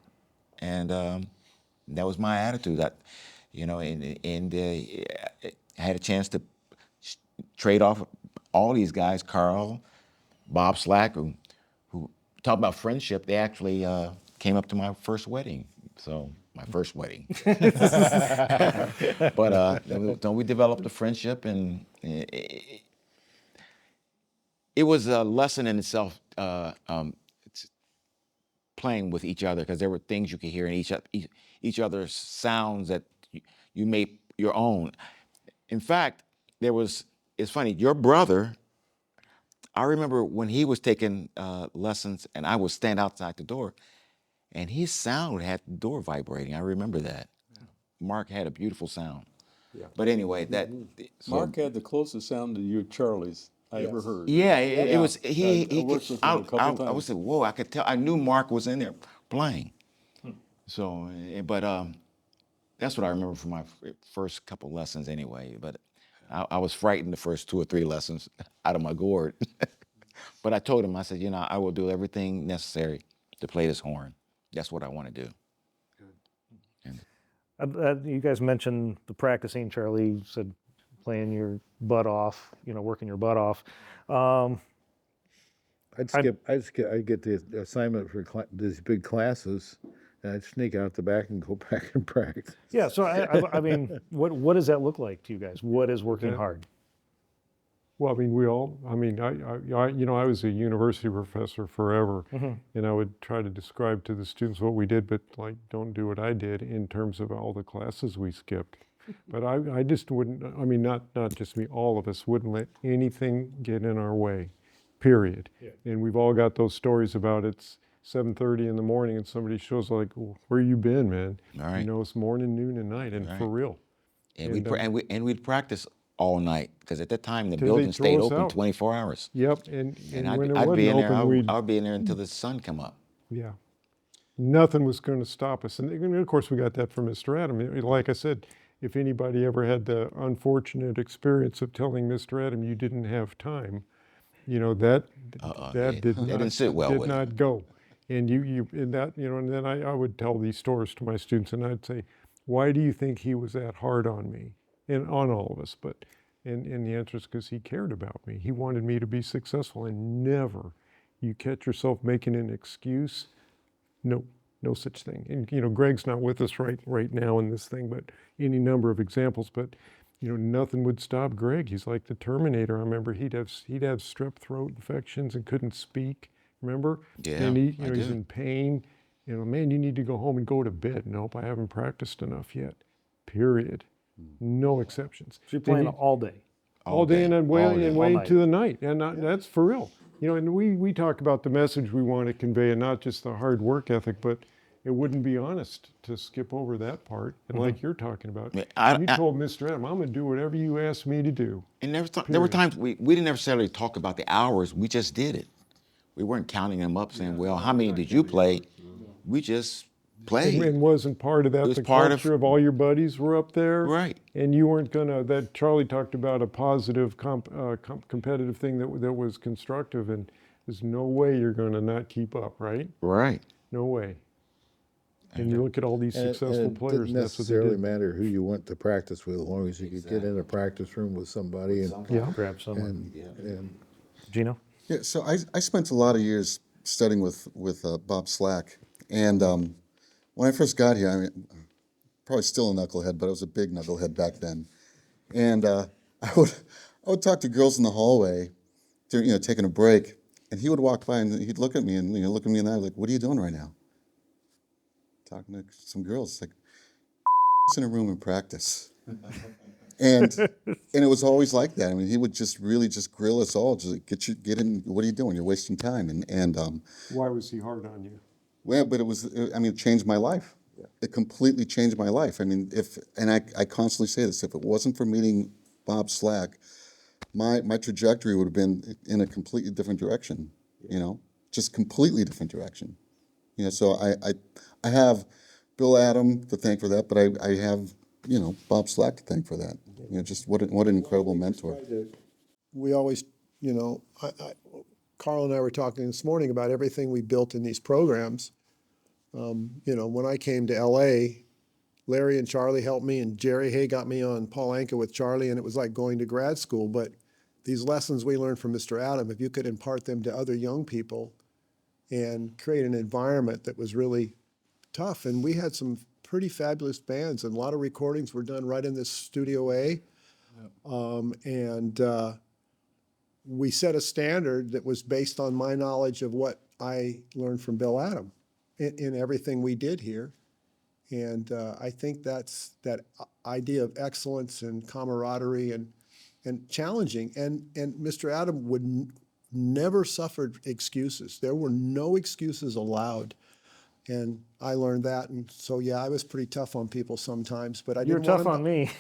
And that was my attitude. I had a chance to trade off all these guys, Carl, Bob Slack, who talk about friendship. They actually came up to my first wedding. So my first wedding. But then we developed a friendship, and it was a lesson in itself. Playing with each other, because there were things you could hear in each other's sounds that you made your own. In fact, it's funny, your brother, I remember when he was taking lessons and I would stand outside the door and his sound had the door vibrating. I remember that. Yeah. Mark had a beautiful sound. Yeah. But anyway, Mark had the closest sound to your Charlie's I ever heard. Yeah, it was. I worked with him a couple times. I was like, whoa! I could tell. I knew Mark was in there playing, So, but that's what I remember from my first couple lessons anyway. But I was frightened the first 2 or 3 lessons out of my gourd. But I told him, I said, I will do everything necessary to play this horn. That's what I want to do. You guys mentioned the practicing. Charlie said playing your butt off, working your butt off. I'd get the assignment for these big classes, and I'd sneak out the back and go back and practice. Yeah, so I mean, what does that look like to you guys? What is working hard? Well, I mean, I was a university professor forever, and I would try to describe to the students what we did, but like, don't do what I did in terms of all the classes we skipped. But I just wouldn't, I mean, not just me, all of us wouldn't let anything get in our way, period. Yeah. And we've all got those stories about it's 7:30 in the morning and somebody shows like, where you been, man? All right. It's morning, noon, and night, and for real. And we'd practice all night, because at that time the building stayed open 24 hours. Yep, and when I'd be in there. open, I'd be in there until the sun come up. Yeah, nothing was going to stop us. And of course, we got that from Mr. Adam. Like I said, if anybody ever had the unfortunate experience of telling Mr. Adam you didn't have time, that didn't sit well did with not go. And and then I would tell these stories to my students, and I'd say, why do you think he was that hard on me? And on all of us, and the answer is because he cared about me. He wanted me to be successful, and never, you catch yourself making an excuse, no such thing. And Greg's not with us right now in this thing, but any number of examples. But nothing would stop Greg. He's like the Terminator. I remember he'd have strep throat infections and couldn't speak. Remember? Yeah, and he's in pain. Man, you need to go home and go to bed. Nope, I haven't practiced enough yet. Period. No exceptions. So you're playing all day. All day and then waiting to the night. And that's for real. And we talk about the message we want to convey, and not just the hard work ethic, but it wouldn't be honest to skip over that part. And like you're talking about, you told Mr. Adam, I'm going to do whatever you asked me to do. And there were times we didn't necessarily talk about the hours. We just did it. We weren't counting them up saying, well, how many did you play? We just played. And wasn't part of that the culture of all your buddies were up there? Right. And you weren't that Charlie talked about a positive competitive thing that was constructive, and there's no way you're going to not keep up, right? Right. No way. And you look at all these successful players. It didn't necessarily matter who you went to practice with, as long as you could get in a practice room with somebody and grab someone. And Gino? Yeah, so I spent a lot of years studying with Bob Slack, and when I first got here, I mean, probably still a knucklehead, but I was a big knucklehead back then, and I would talk to girls in the hallway, during, taking a break, and he would walk by and he'd look at me and look at me in the eye like, "What are you doing right now?" Talking to some girls, like, in a room and practice. And it was always like that. I mean, he would just really just grill us all. Just like, get in. What are you doing? You're wasting time. And why was he hard on you? Well, but it changed my life. Yeah. It completely changed my life. I mean, I constantly say this, if it wasn't for meeting Bob Slack, my trajectory would have been in a completely different direction. Just completely different direction. So I have Bill Adam to thank for that, but I have Bob Slack to thank for that. Just what an incredible mentor. We always, Carl and I were talking this morning about everything we built in these programs. When I came to LA, Larry and Charlie helped me, and Jerry Hay got me on Paul Anka with Charlie, and it was like going to grad school. But these lessons we learned from Mr. Adam, if you could impart them to other young people and create an environment that was really tough. And we had some pretty fabulous bands, and a lot of recordings were done right in this Studio A. We set a standard that was based on my knowledge of what I learned from Bill Adam in everything we did here. And I think that's that idea of excellence and camaraderie and challenging. And Mr. Adam would never suffered excuses. There were no excuses allowed. And I learned that. And so, yeah, I was pretty tough on people sometimes, but I didn't You're tough on me.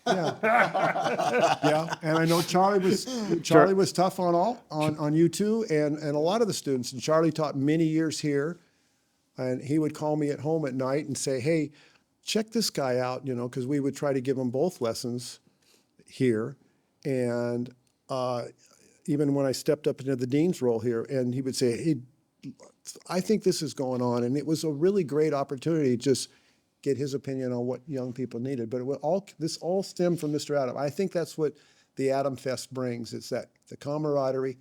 Yeah. Yeah. And I know Charlie was tough on you too, and a lot of the students. And Charlie taught many years here. And he would call me at home at night and say, hey, check this guy out, because we would try to give him both lessons here. And even when I stepped up into the dean's role here, and he would say, hey, I think this is going on. And it was a really great opportunity to just get his opinion on what young people needed. But this all stemmed from Mr. Adam. I think that's what the AdamFest brings. It's that the camaraderie.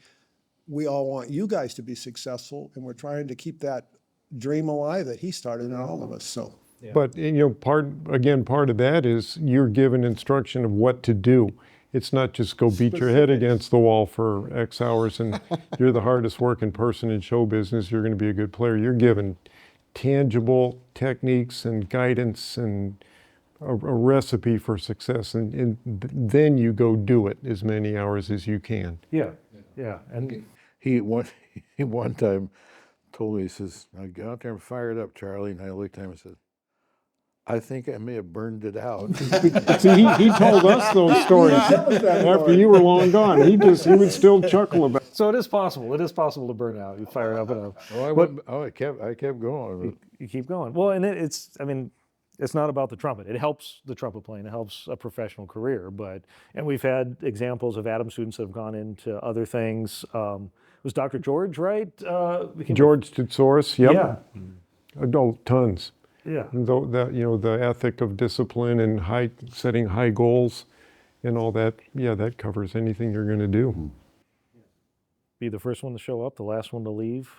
We all want you guys to be successful, and we're trying to keep that dream alive that he started in all of us. So, But part of that is you're given instruction of what to do. It's not just go beat your head against the wall for X hours and you're the hardest working person in show business, you're going to be a good player. You're given tangible techniques and guidance and a recipe for success, and then you go do it as many hours as you can. Yeah. And He one time told me, he says, "Now go out there and fire it up, Charlie." And I looked at him and said, "I think I may have burned it out." See, he told us those stories after you were long gone. He would still chuckle about it. so it is possible. It is possible to burn out. You fire it up and up. I kept going. You keep going. Well, and it's not about the trumpet. It helps the trumpet playing. It helps a professional career. And we've had examples of Adam students that have gone into other things. Was Dr. George, right? George Titsoris, yep. Yeah. Tons. Yeah. And the ethic of discipline and setting high goals and all that, that covers anything you're going to do. Be the first one to show up, the last one to leave,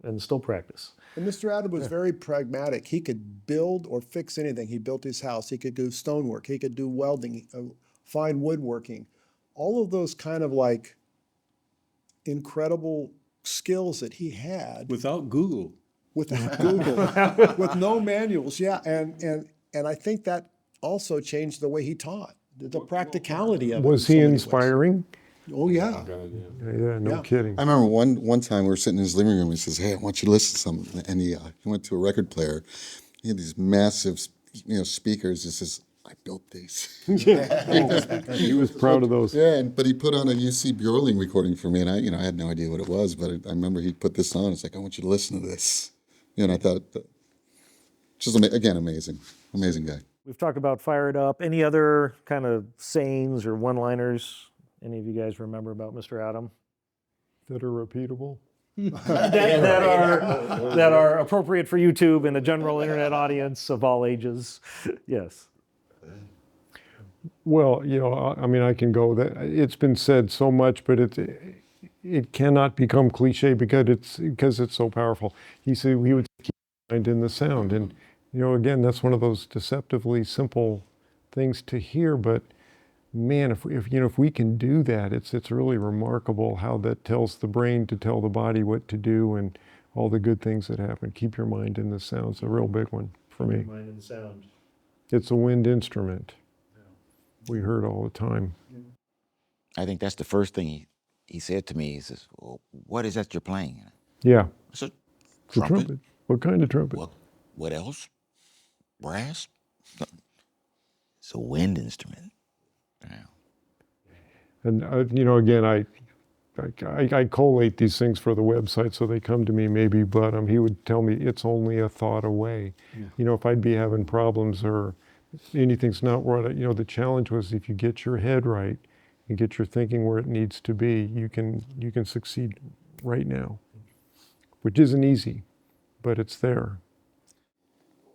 and still practice. and Mr. Adam was very pragmatic. He could build or fix anything. He built his house. He could do stonework. He could do welding, fine woodworking. All of those kind of like incredible skills that he had Without Google. without Google, with no manuals. Yeah, and I think that also changed the way he taught, the practicality of it. Was in he so many ways. inspiring? Oh yeah. Yeah, no Yeah. kidding. I remember one time we were sitting in his living room. He says, "Hey, I want you to listen to something." And he went to a record player. He had these massive, speakers. He says, "I built these." He was proud of those. Yeah, but he put on a UC Bjorling recording for me, and I had no idea what it was, but I remember he put this on. It's like, "I want you to listen to this." And I thought, just again, amazing guy. We've talked about Fire It Up. Any other kind of sayings or one-liners any of you guys remember about Mr. Adam? That are repeatable. that are appropriate for YouTube and the general internet audience of all ages? Yes. Well, I can go. It's been said so much, but it cannot become cliche because it's so powerful. He said he would keep your mind in the sound, and again, that's one of those deceptively simple things to hear. But man, if we can do that, it's really remarkable how that tells the brain to tell the body what to do and all the good things that happen. Keep your mind in the sound. It's a real big one for me. Mind and sound. It's a wind instrument. We heard all the time. I think that's the first thing he said to me. He says, "Well, what is that you're playing?" Yeah. I said, The "Trumpet." trumpet. What kind of trumpet? What else? Brass? No. It's a wind instrument. Yeah. And again, I collate these things for the website so they come to me maybe, but he would tell me it's only a thought away. Yeah. If I'd be having problems or anything's not right, the challenge was if you get your head right and get your thinking where it needs to be, you can succeed right now, which isn't easy, but it's there.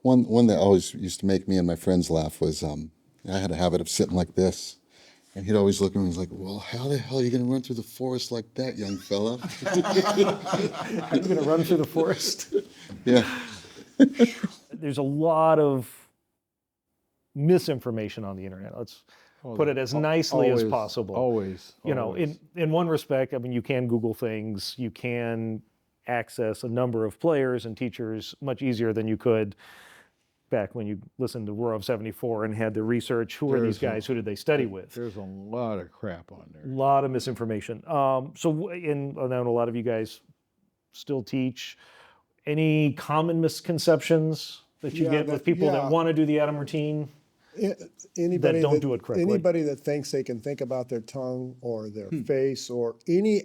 One that always used to make me and my friends laugh was I had a habit of sitting like this. And he'd always look at me and he's like, "Well, how the hell are you going to run through the forest like that, young fella?" You're going to run through the forest? Yeah. There's a lot of misinformation on the internet. Let's put it as nicely as possible. Always. In one respect, you can Google things. You can access a number of players and teachers much easier than you could back when you listened to Roar of 74 and had to research who are these guys, who did they study with. There's a lot of crap on there. A lot of misinformation. And I know a lot of you guys still teach. Any common misconceptions that you get with people that want to do the Adam routine Anybody that don't do it correctly? Anybody that thinks they can think about their tongue or their face or any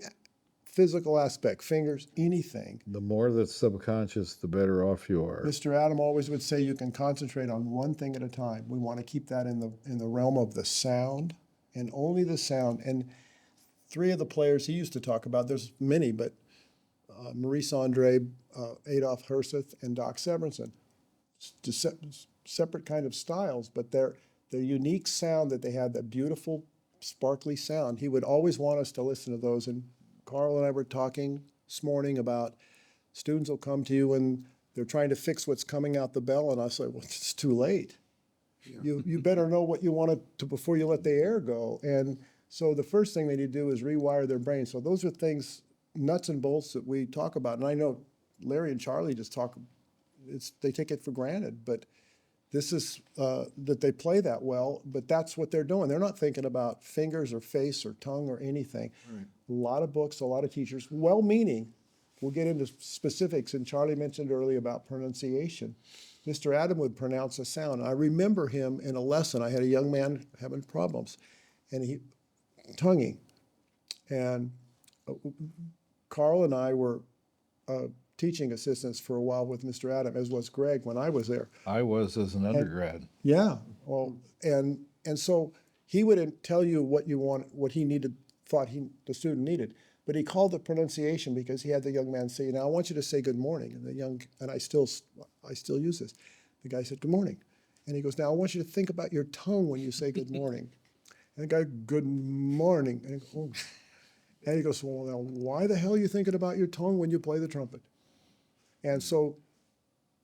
physical aspect, fingers, anything. The more that's subconscious, the better off you are. Mr. Adam always would say you can concentrate on one thing at a time. We want to keep that in the realm of the sound and only the sound. And three of the players he used to talk about, there's many, but Maurice Andre, Adolf Herseth, and Doc Severinsen. Separate kind of styles, but their unique sound that they had, that beautiful, sparkly sound, he would always want us to listen to those. And Carl and I were talking this morning about students will come to you and they're trying to fix what's coming out the bell, and I say, well, it's too late. Yeah. You better know what you want to before you let the air go. And so the first thing they need to do is rewire their brain. So those are things, nuts and bolts, that we talk about. And I know Larry and Charlie just talk, they take it for granted, but this is that they play that well, but that's what they're doing. They're not thinking about fingers or face or tongue or anything. Right. A lot of books, a lot of teachers, well-meaning. We'll get into specifics, and Charlie mentioned earlier about pronunciation. Mr. Adam would pronounce a sound. I remember him in a lesson. I had a young man having problems, and he tonguing. And Carl and I were teaching assistants for a while with Mr. Adam, as was Greg when I was there. I was as an undergrad. Yeah, well, and so he would tell you what you want, what he needed, thought the student needed. But he called the pronunciation because he had the young man say, "Now I want you to say good morning." And I still use this. The guy said, "Good morning," and he goes, "Now I want you to think about your tongue when you say good morning." And the guy, "Good morning," and he goes, "Well, now why the hell are you thinking about your tongue when you play the trumpet?" And so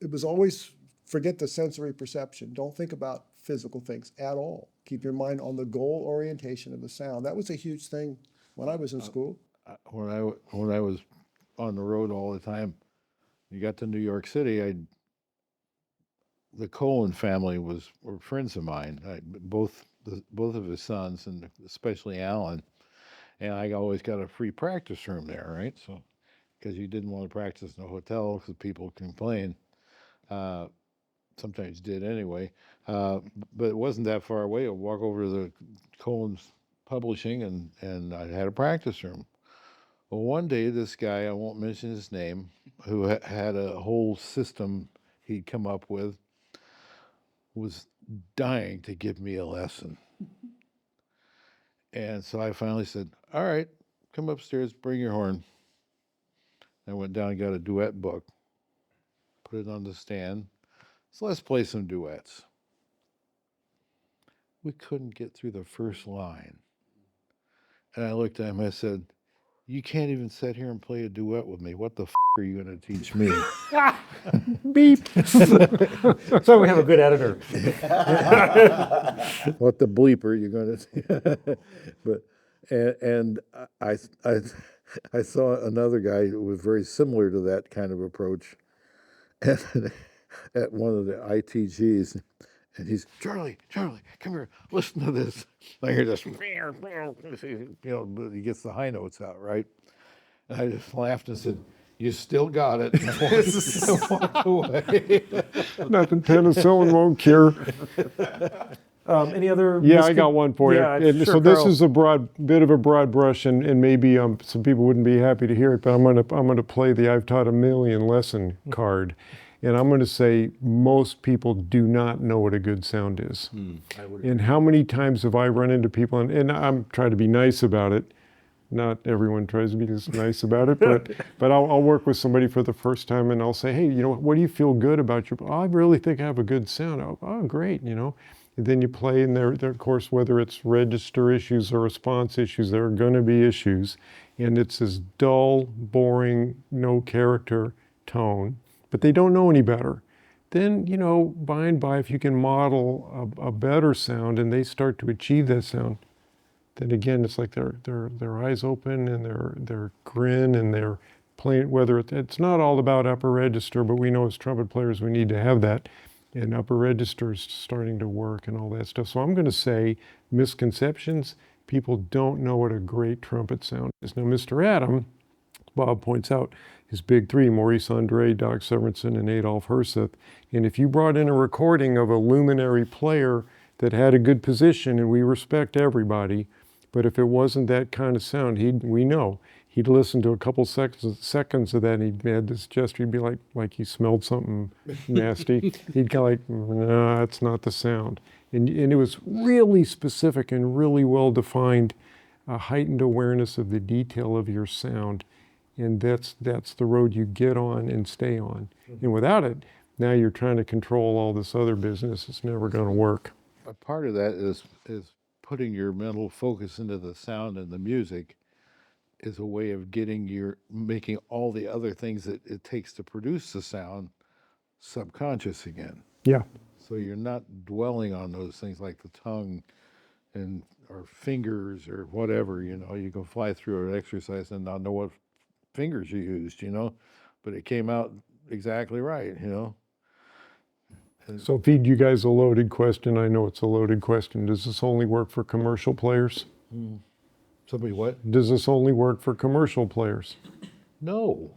it was always forget the sensory perception. Don't think about physical things at all. Keep your mind on the goal orientation of the sound. That was a huge thing when I was in school. When I was on the road all the time, you got to New York City, the Cohen family were friends of mine. Both of his sons, and especially Alan, and I always got a free practice room there, right? So, because you didn't want to practice in a hotel because people complain. Sometimes did anyway, but it wasn't that far away. I'd walk over to the Cohen's Publishing, and I had a practice room. Well, one day, this guy, I won't mention his name, who had a whole system he'd come up with, was dying to give me a lesson. And so I finally said, "All right, come upstairs, bring your horn." I went down and got a duet book, put it on the stand. So let's play some duets. We couldn't get through the first line. And I looked at him and I said, "You can't even sit here and play a duet with me. What the are you going to teach me?" Beep. So we have a good editor. What the bleeper you're going to? But and I saw another guy who was very similar to that kind of approach at one of the ITGs. And he's, Charlie, come here, listen to this. I hear this, he gets the high notes out, right? And I just laughed and said, "You still got it." And walked away. Nothing penicillin won't cure. Any other? Yeah, I got one for you. Yeah, And sure, so this Carl. is a bit of a broad brush, and maybe some people wouldn't be happy to hear it, but I'm gonna play the "I've taught a million lesson" card. And I'm going to say most people do not know what a good sound is. And how many times have I run into people, and I'm trying to be nice about it. Not everyone tries to be this nice about it, but I'll work with somebody for the first time and I'll say, "Hey, what do you feel good about your, I really think I have a good sound." Oh, great, And then you play, and there, of course, whether it's register issues or response issues, there are going to be issues. And it's this dull, boring, no character tone. But they don't know any better. Then, by and by, if you can model a better sound and they start to achieve that sound, then again, it's like their eyes open and their grin and they're playing, whether it's not all about upper register, but we know as trumpet players we need to have that. And upper register is starting to work and all that stuff. So I'm going to say misconceptions. People don't know what a great trumpet sound is. Now, Mr. Adam, Bob points out, his big three, Maurice Andre, Doc Severinsen, and Adolf Herseth. And if you brought in a recording of a luminary player that had a good position, and we respect everybody, but if it wasn't that kind of sound, we know he'd listen to a couple seconds of that, and he'd had this gesture. He'd be like he smelled something nasty. He'd go like, no, that's not the sound. And it was really specific and really well defined, a heightened awareness of the detail of your sound. And that's the road you get on and stay on. And without it, now you're trying to control all this other business. It's never going to work. A part of that is putting your mental focus into the sound and the music is a way of making all the other things that it takes to produce the sound subconscious again. Yeah. So you're not dwelling on those things like the tongue or fingers or whatever, you can fly through an exercise and not know what fingers you used, but it came out exactly right, So feed you guys a loaded question. I know it's a loaded question. Does this only work for commercial players? Somebody what? Does this only work for commercial players? No.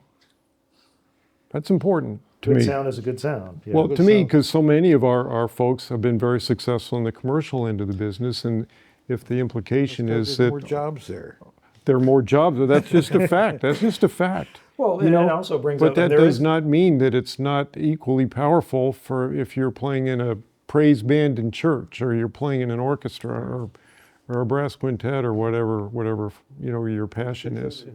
That's important to Good me. sound is a good sound. Yeah. Well, Good to me, sound. because so many of our folks have been very successful in the commercial end of the business, and if the implication is There's that more jobs there. there are more jobs, well, that's just a fact. That's just a fact. Well, and it also brings But up, that and there does is- not mean that it's not equally powerful for if you're playing in a praise band in church, or you're playing in an orchestra, or a brass quintet, or whatever your passion is.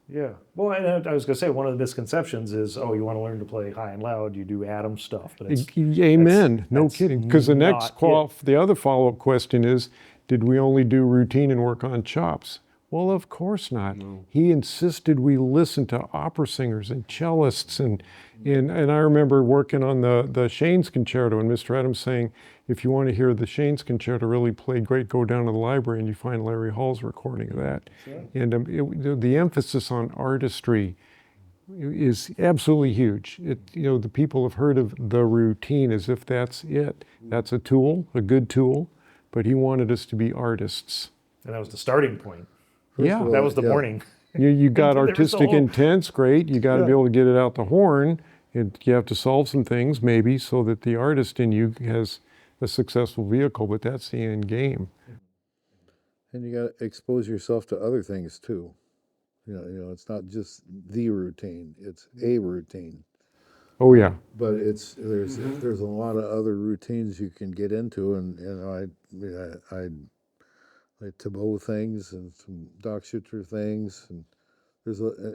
Yeah. Well, and I was going to say, one of the misconceptions is, oh, you want to learn to play high and loud, you do Adam stuff. But it's, Amen. No that's kidding. Because the next not the other follow-up question is, did we only do routine and work on chops? Well, of course not. No. He insisted we listen to opera singers and cellists, and I remember working on the Shane's Concerto, and Mr. Adams saying, if you want to hear the Shane's Concerto really played great, go down to the library and you find Larry Hall's recording of that. Sure. And the emphasis on artistry is absolutely huge. The people have heard of the routine as if that's it. That's a tool, a good tool, but he wanted us to be artists. and that was the starting point. Yeah. That was the morning. You got There was the artistic whole- intents, great. You got to Yeah. be able to get it out the horn. You have to solve some things maybe so that the artist in you has a successful vehicle, but that's the end game. And you got to expose yourself to other things too. It's not just the routine; it's a routine. Oh yeah. But there's a lot of other routines you can get into, and I like Tableau things and some Dockshooter things, and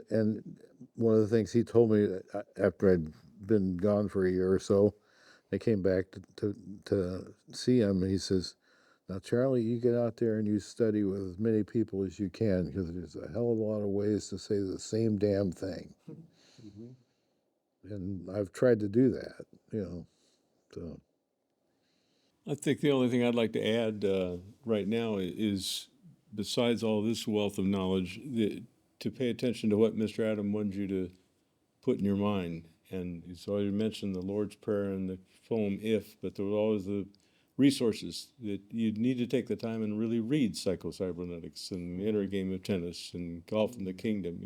and one of the things he told me after I'd been gone for a year or so, I came back to see him, and he says, "Now, Charlie, you get out there and you study with as many people as you can, because there's a hell of a lot of ways to say the same damn thing." And I've tried to do that, so. I think the only thing I'd like to add right now is, besides all this wealth of knowledge, to pay attention to what Mr. Adam wanted you to put in your mind. And he's already mentioned the Lord's Prayer and the poem If, but there were always the resources that you need to take the time and really read Psycho-Cybernetics and the Inner Game of Tennis and Golf in the Kingdom,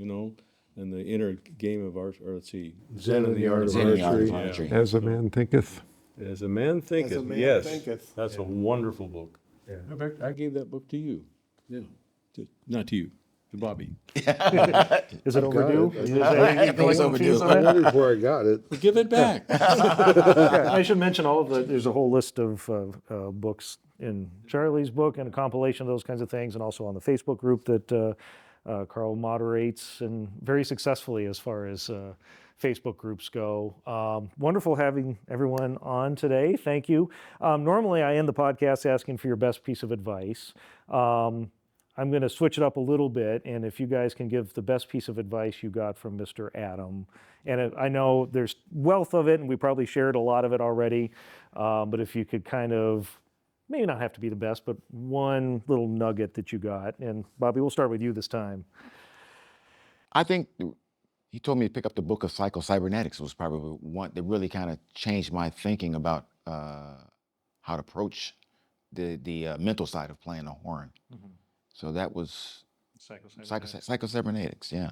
and the Inner Game of Art, or let's see, Zen and the Art of Zen and the Art of Archery. Archery. As a man thinketh. As a man thinketh. As a man Yes, thinketh. that's a wonderful book. Yeah. In fact, I gave that book to you. Yeah. Not to you, to Bobby. Is it overdue? it. Is there any delinquencies on I that? wondered where I got it. Well, give it back. Yeah, I should mention there's a whole list of books in Charlie's book and a compilation of those kinds of things, and also on the Facebook group that Carl moderates, and very successfully as far as Facebook groups go. Wonderful having everyone on today. Thank you. Normally I end the podcast asking for your best piece of advice. I'm going to switch it up a little bit, and if you guys can give the best piece of advice you got from Mr. Adam, and I know there's wealth of it, and we probably shared a lot of it already, but if you could kind of, maybe not have to be the best, but one little nugget that you got. And Bobby, we'll start with you this time. I think he told me to pick up the book of Psycho-Cybernetics. Was probably one that really kind of changed my thinking about how to approach the mental side of playing the horn. Mm-hmm. So that was Psycho-Cybernetics, yeah.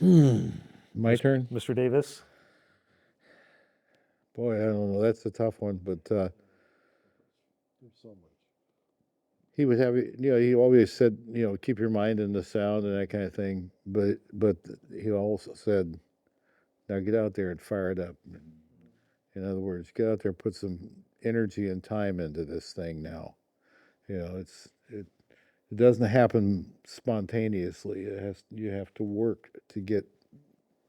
Mm-hmm. My turn? Mr. Davis? Boy, I don't know. That's a tough one, but there's so much. he would have, he always said, keep your mind in the sound and that kind of thing. But he also said, now get out there and fire it up. In other words, get out there and put some energy and time into this thing now. It doesn't happen spontaneously. You have to work to get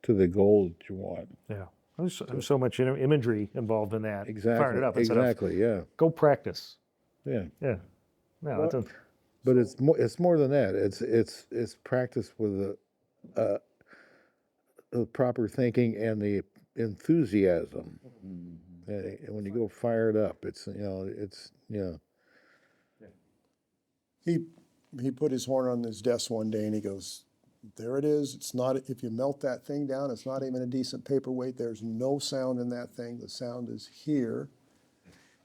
to the goal that you want. Yeah. There's so much imagery involved in that. Exactly. Firing it up instead Exactly. of Yeah. go practice. Yeah. Yeah. No, that's But it's more than that. It's practice with the proper thinking and the enthusiasm. And when you go fire it up, He put his horn on his desk one day and he goes, there it is. It's not, if you melt that thing down, it's not even a decent paperweight. There's no sound in that thing. The sound is here.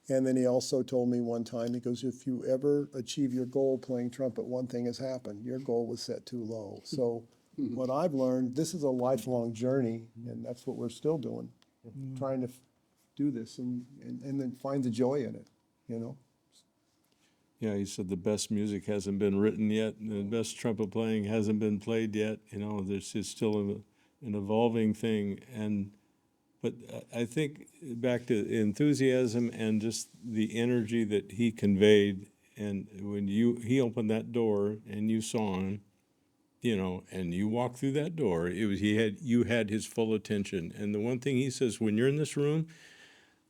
And then he also told me one time, he goes, if you ever achieve your goal playing trumpet, one thing has happened. Your goal was set too low. So what I've learned, this is a lifelong journey, and that's what we're still doing, trying to do this and then find the joy in it, Yeah, he said the best music hasn't been written yet, and the best trumpet playing hasn't been played yet. This is still an evolving thing. But I think back to enthusiasm and just the energy that he conveyed. And when he opened that door and you saw him, and you walked through that door, you had his full attention. And the one thing he says, when you're in this room,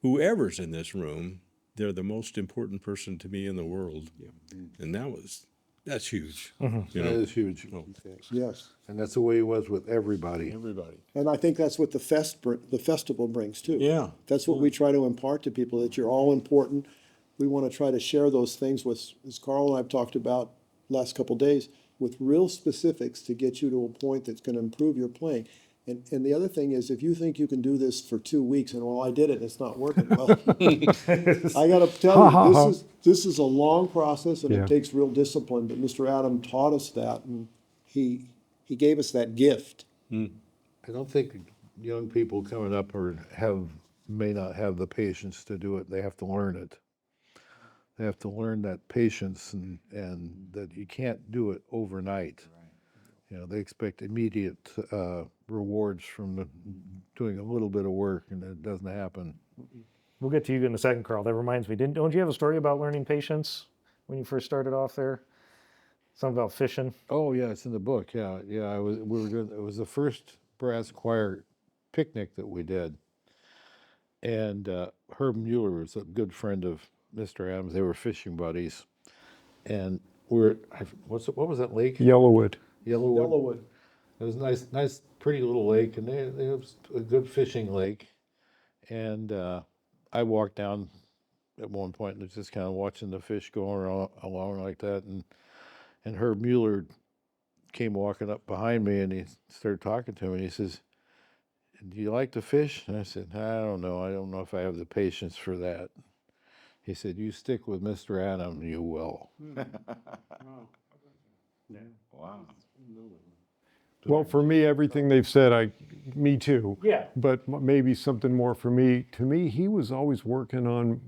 whoever's in this room, they're the most important person to me in the world. And that's huge. That is huge. Yes. And that's the way he was with everybody. And I think that's what the festival brings too. Yeah. That's what we try to impart to people, that you're all important. We want to try to share those things with, as Carl and I have talked about last couple of days, with real specifics to get you to a point that's going to improve your playing. And the other thing is, if you think you can do this for 2 weeks and, well, I did it and it's not working, well, I got to tell you, this is a long process and it takes real discipline. But Mr. Adam taught us that, and he gave us that gift. I don't think young people coming up may not have the patience to do it. They have to learn it. They have to learn that patience and that you can't do it overnight. They expect immediate rewards from doing a little bit of work, and it doesn't happen. We'll get to you in a second, Carl. That reminds me. Don't you have a story about learning patience when you first started off there? Something about fishing. Oh yeah, it's in the book. Yeah. It was the first brass choir picnic that we did, and Herb Mueller was a good friend of Mr. Adams. They were fishing buddies, and what was that lake? Yellowwood. Yellowwood. It was a nice, pretty little lake, and it was a good fishing lake. And I walked down at one point and was just kind of watching the fish going along like that, and Herb Mueller came walking up behind me, and he started talking to me, and he says, "Do you like to fish?" And I said, "I don't know. I don't know if I have the patience for that." He said, "You stick with Mr. Adam, you will." Wow. Well, for me, everything they've said, me too. Yeah. But maybe something more for me. To me, he was always working on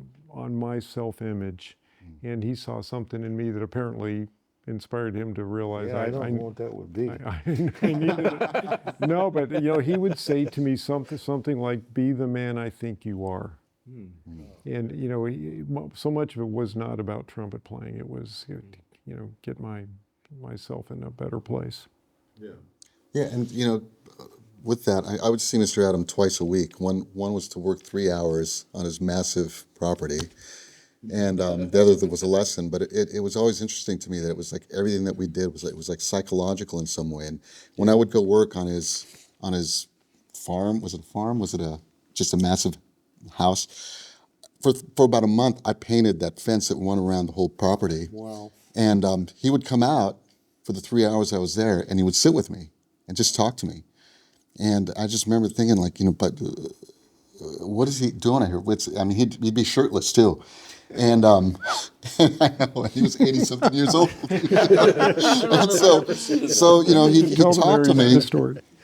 my self-image, and he saw something in me that apparently inspired him to realize. Yeah, I don't know what that would be. I needed it. No, but he would say to me something like, "Be the man I think you are." And so much of it was not about trumpet playing. It was get myself in a better place. Yeah, and with that, I would see Mr. Adam twice a week. One was to work 3 hours on his massive property, and the other was a lesson. But it was always interesting to me that it was like everything that we did was like psychological in some way. And when I would go work on his farm, was it a farm? Was it just a massive house? For about a month, I painted that fence that went around the whole property. Wow. And he would come out for the 3 hours I was there, and he would sit with me and just talk to me. And I just remember thinking, like, but what is he doing out here? He'd be shirtless too. And I know, he was 80-something years old. And so he'd talk to me.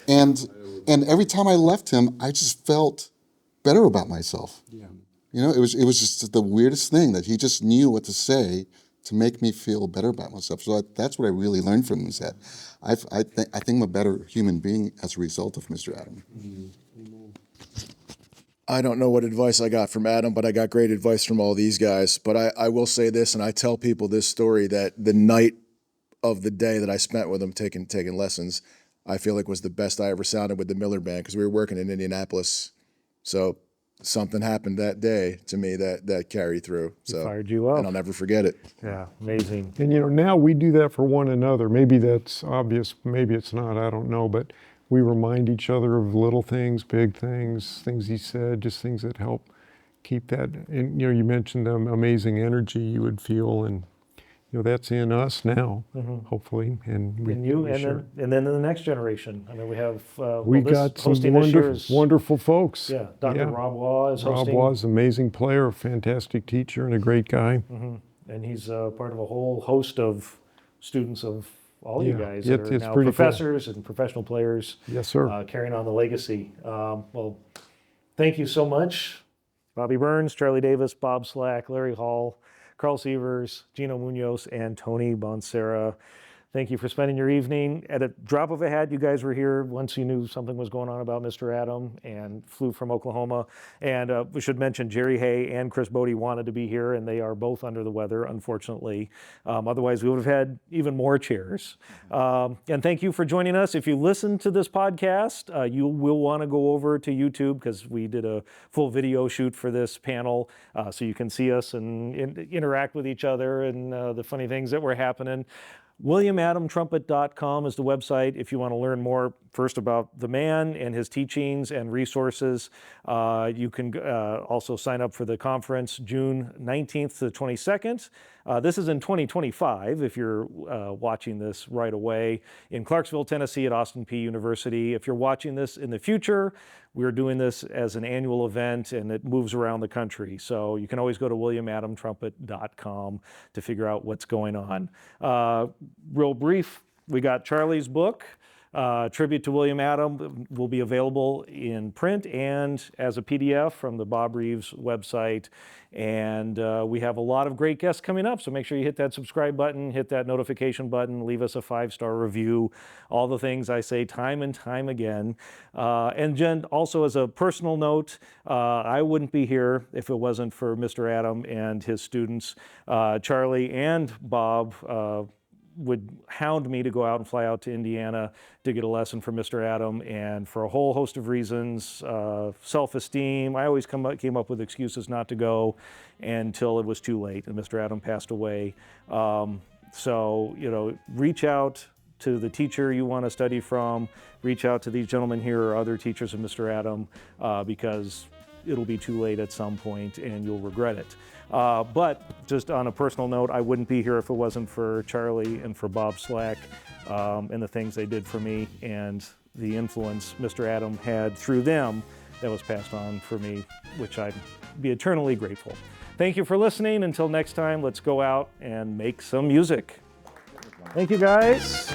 And every time I left him, I just felt better about myself. Yeah. It was just the weirdest thing that he just knew what to say to make me feel better about myself. So that's what I really learned from him, is that I think I'm a better human being as a result of Mr. Adam. I don't know what advice I got from Adam, but I got great advice from all these guys. But I will say this, and I tell people this story, that the night of the day that I spent with him taking lessons, I feel like was the best I ever sounded with the Miller Band, because we were working in Indianapolis. So something happened that day to me that carried through. So fired you up. and I'll never forget it. Yeah, amazing. And now we do that for one another. Maybe that's obvious, maybe it's not, I don't know, but we remind each other of little things, big things, things he said, just things that help keep that. And you mentioned the amazing energy you would feel, and that's in us now, hopefully. And we, And you, we share. and then in the next generation. I mean, we have We this got some hosting this year is, wonderful folks. Yeah, Dr. Rob Waugh is Rob hosting. Waugh is an amazing player, a fantastic teacher, and a great guy. And he's part of a whole host of students of all you Yeah, guys that are it's now pretty cool. professors and professional players. Yes, sir. Carrying on the legacy. Well, thank you so much, Bobby Burns, Charlie Davis, Bob Slack, Larry Hall, Carl Sievers, Gino Munoz, and Tony Bonsera. Thank you for spending your evening. At a drop of a hat, you guys were here once you knew something was going on about Mr. Adam and flew from Oklahoma. And we should mention Jerry Hay and Chris Bodie wanted to be here, and they are both under the weather, unfortunately. Otherwise, we would have had even more chairs. And thank you for joining us. If you listen to this podcast, you will want to go over to YouTube, because we did a full video shoot for this panel, so you can see us and interact with each other and the funny things that were happening. WilliamAdamTrumpet.com is the website if you want to learn more first about the man and his teachings and resources. You can also sign up for the conference June 19th to the 22nd. This is in 2025 if you're watching this right away in Clarksville, Tennessee at Austin Peay University. If you're watching this in the future, we're doing this as an annual event, and it moves around the country. So you can always go to WilliamAdamTrumpet.com to figure out what's going on. Real brief, we got Charlie's book, Tribute to William Adam, will be available in print and as a PDF from the Bob Reeves website. And we have a lot of great guests coming up, so make sure you hit that subscribe button, hit that notification button, leave us a 5-star review, all the things I say time and time again. And Jen, also as a personal note, I wouldn't be here if it wasn't for Mr. Adam and his students. Charlie and Bob would hound me to go out and fly out to Indiana to get a lesson from Mr. Adam, and for a whole host of reasons, self-esteem, I always came up with excuses not to go until it was too late and Mr. Adam passed away. So, reach out to the teacher you want to study from, reach out to these gentlemen here or other teachers of Mr. Adam, because it'll be too late at some point and you'll regret it. But just on a personal note, I wouldn't be here if it wasn't for Charlie and for Bob Slack and the things they did for me and the influence Mr. Adam had through them that was passed on for me, which I'd be eternally grateful. Thank you for listening. Until next time, let's go out and make some music. Thank you, guys.